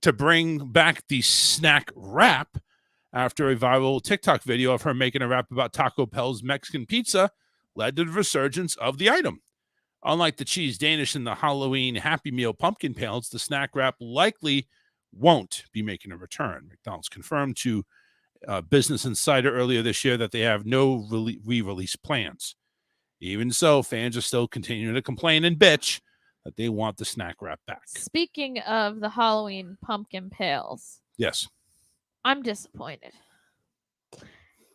to bring back the snack wrap after a viral TikTok video of her making a rap about Taco Bell's Mexican pizza led to the resurgence of the item. Unlike the cheese Danish and the Halloween Happy Meal pumpkin pails, the snack wrap likely won't be making a return. McDonald's confirmed to Business Insider earlier this year that they have no re-release plans. Even so, fans are still continuing to complain and bitch that they want the snack wrap back. Speaking of the Halloween pumpkin pails, Yes. I'm disappointed.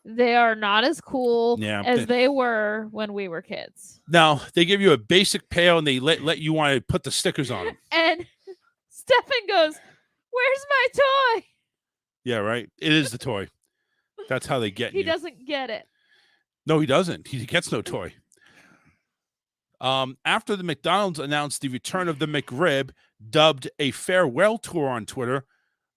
They are not as cool as they were when we were kids. Now, they give you a basic pail and they let you want to put the stickers on them. And Stefan goes, "Where's my toy?" Yeah, right. It is the toy. That's how they get He you. doesn't get it. No, he doesn't. He gets no toy. After the McDonald's announced the return of the McRib, dubbed a farewell tour on Twitter,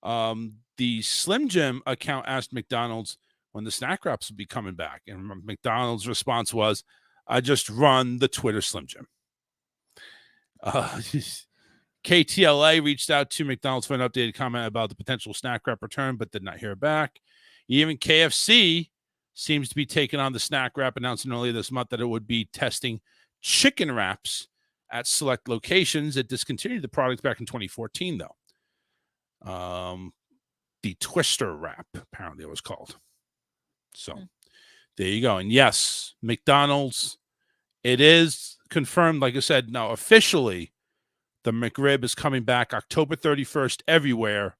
the Slim Jim account asked McDonald's when the snack wraps would be coming back. And McDonald's response was, "I just run the Twitter Slim Jim." KTLA reached out to McDonald's for an updated comment about the potential snack wrap return, but did not hear back. Even KFC seems to be taking on the snack wrap, announcing earlier this month that it would be testing chicken wraps at select locations. It discontinued the product back in 2014, though. The Twister wrap, apparently it was called. So there you go. And yes, McDonald's, it is confirmed, like I said, now officially, the McRib is coming back October 31st everywhere.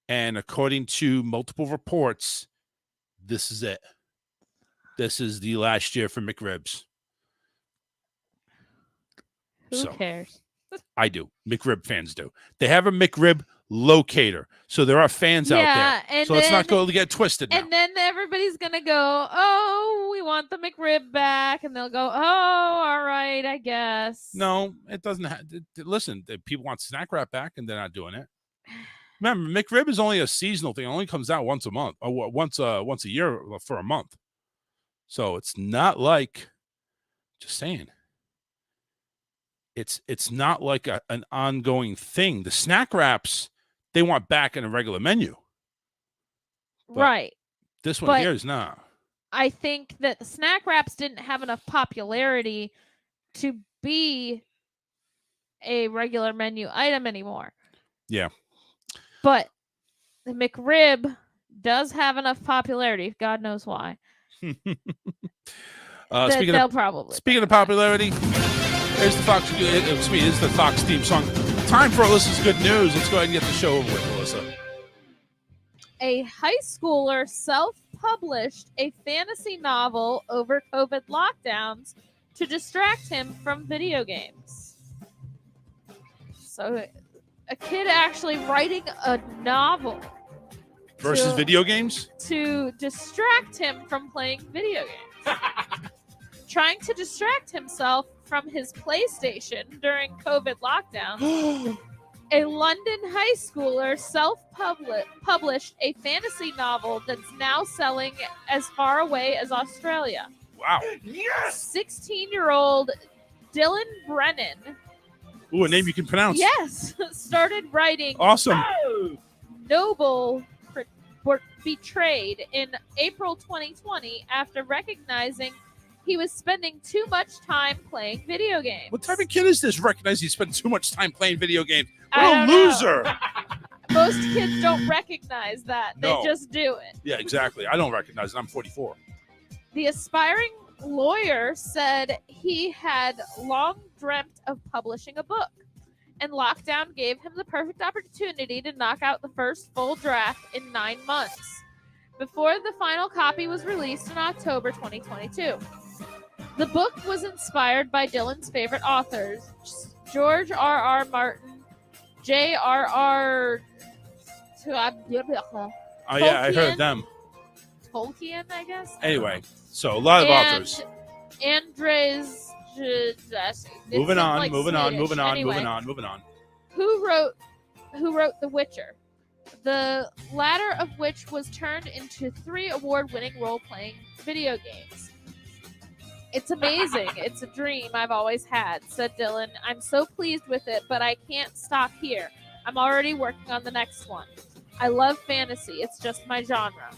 And according to multiple reports, this is it. This is the last year for McRibs. Who cares? I do. McRib fans do. They have a McRib locator. So there are fans out there. And so let's not go to get twisted now. And then everybody's going to go, "Oh, we want the McRib back." And they'll go, "Oh, all right, I guess." No, it doesn't. Listen, people want snack wrap back and they're not doing it. Remember, McRib is only a seasonal thing. It only comes out once a month or once a year for a month. So it's not like, just saying, it's not like an ongoing thing. The snack wraps, they want back in a regular menu. But right. This one here is not. I think that the snack wraps didn't have enough popularity to be a regular menu item anymore. Yeah. But the McRib does have enough popularity. God knows why. Speaking of popularity, here's the Fox. It's the Fox theme song. Time for Alyssa's good news. Let's go ahead and get the show over with, Alyssa. A high schooler self-published a fantasy novel over COVID lockdowns to distract him from video games. So, a kid actually writing a novel Versus video games? To distract him from playing video games. Trying to distract himself from his PlayStation during COVID lockdown, a London high schooler self-published a fantasy novel that's now selling as far away as Australia. Wow. Yes! 16-year-old Dylan Brennan. Ooh, a name you can pronounce. Yes, started writing. Awesome. Noble Betrayed in April 2020 after recognizing he was spending too much time playing video games. What type of kid is this? Recognize he spent too much time playing video games. What I a don't loser. know. Most kids don't recognize that. No. They just do it. Yeah, exactly. I don't recognize it. I'm 44. The aspiring lawyer said he had long dreamt of publishing a book, and lockdown gave him the perfect opportunity to knock out the first full draft in 9 months, before the final copy was released in October 2022. The book was inspired by Dylan's favorite authors, George R.R. Martin, J.R.R. Oh, yeah, I heard them. Tolkien, I guess? Anyway, so a lot of authors. Andres. Moving on. Anyway, Who wrote The Witcher? The latter of which was turned into 3 award-winning role-playing video games. It's amazing. It's a dream I've always had, said Dylan. I'm so pleased with it, but I can't stop here. I'm already working on the next one. I love fantasy. It's just my genre.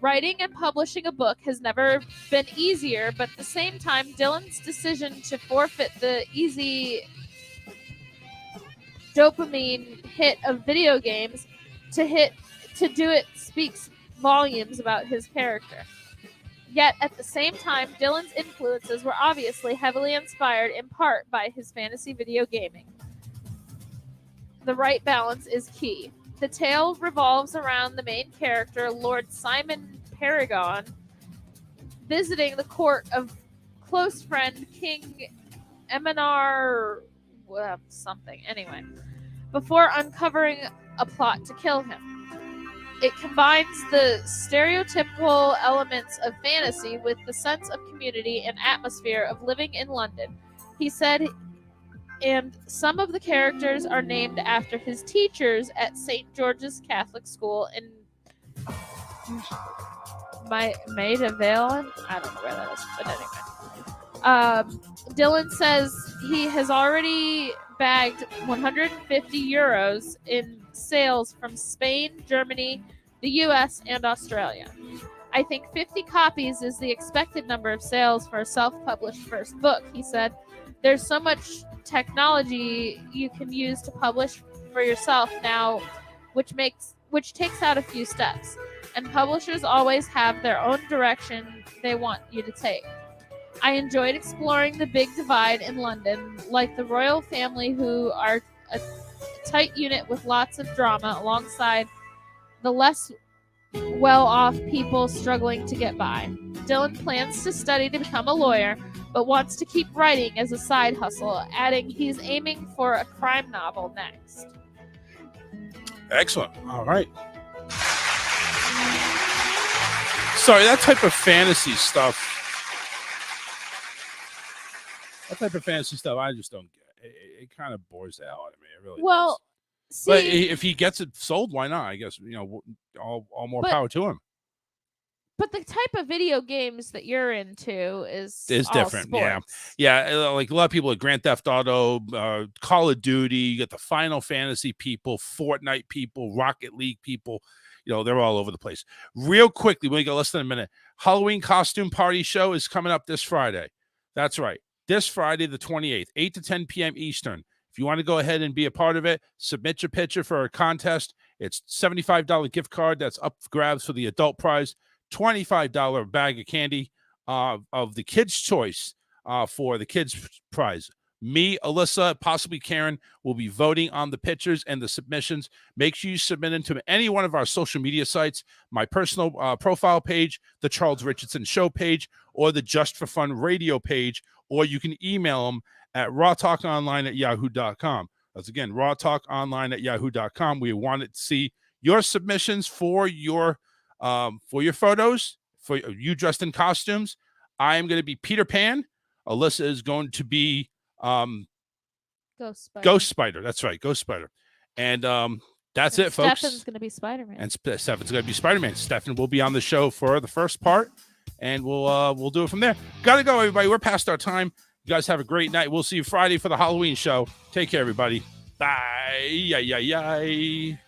Writing and publishing a book has never been easier, but at the same time, Dylan's decision to forfeit the easy dopamine hit of video games to do it speaks volumes about his character. Yet, at the same time, Dylan's influences were obviously heavily inspired in part by his fantasy video gaming. The right balance is key. The tale revolves around the main character, Lord Simon Paragon, visiting the court of close friend King Eminar something. Anyway, before uncovering a plot to kill him. It combines the stereotypical elements of fantasy with the sense of community and atmosphere of living in London. He said, and some of the characters are named after his teachers at St. George's Catholic School in Maida Vale. I don't know where that is, but anyway. Dylan says he has already bagged 150 euros in sales from Spain, Germany, the US, and Australia. I think 50 copies is the expected number of sales for a self-published first book, he said. There's so much technology you can use to publish for yourself now, which takes out a few steps. And publishers always have their own direction they want you to take. I enjoyed exploring the big divide in London, like the royal family who are a tight unit with lots of drama alongside the less well-off people struggling to get by. Dylan plans to study to become a lawyer, but wants to keep writing as a side hustle, adding he's aiming for a crime novel next. Excellent. All right. Sorry, that type of fantasy stuff. I just don't get. It kind of bores the hell out of me. It really does. See, but if he gets it sold, why not? I guess, all more power to him. But the type of video games that you're into is different. Sports. Yeah. Like a lot of people at Grand Theft Auto, Call of Duty, you get the Final Fantasy people, Fortnite people, Rocket League people. They're all over the place. Real quickly, we got less than a minute. Halloween costume party show is coming up this Friday. That's right. This Friday, the 28th, 8 to 10 p.m. Eastern. If you want to go ahead and be a part of it, submit your picture for a contest. It's $75 gift card that's up for grabs for the adult prize, $25 bag of candy of the kids' choice for the kids' prize. Me, Alyssa, possibly Karen, will be voting on the pictures and the submissions. Make sure you submit them to any one of our social media sites, my personal profile page, the Charles Richardson Show page, or the Just for Fun radio page, or you can email them at rawtalkonline@yahoo.com. That's again, rawtalkonline@yahoo.com. We wanted to see your submissions for your photos, for you dressed in costumes. I am going to be Peter Pan. Alyssa is going to be Ghost Spider. Ghost Spider. That's right, Ghost Spider. And that's it, folks. Stefan's going to be Spider-Man. And Stefan's going to be Spider-Man. Stefan will be on the show for the first part, and we'll do it from there. Gotta go, everybody. We're past our time. You guys have a great night. We'll see you Friday for the Halloween show. Take care, everybody. Bye. Yay.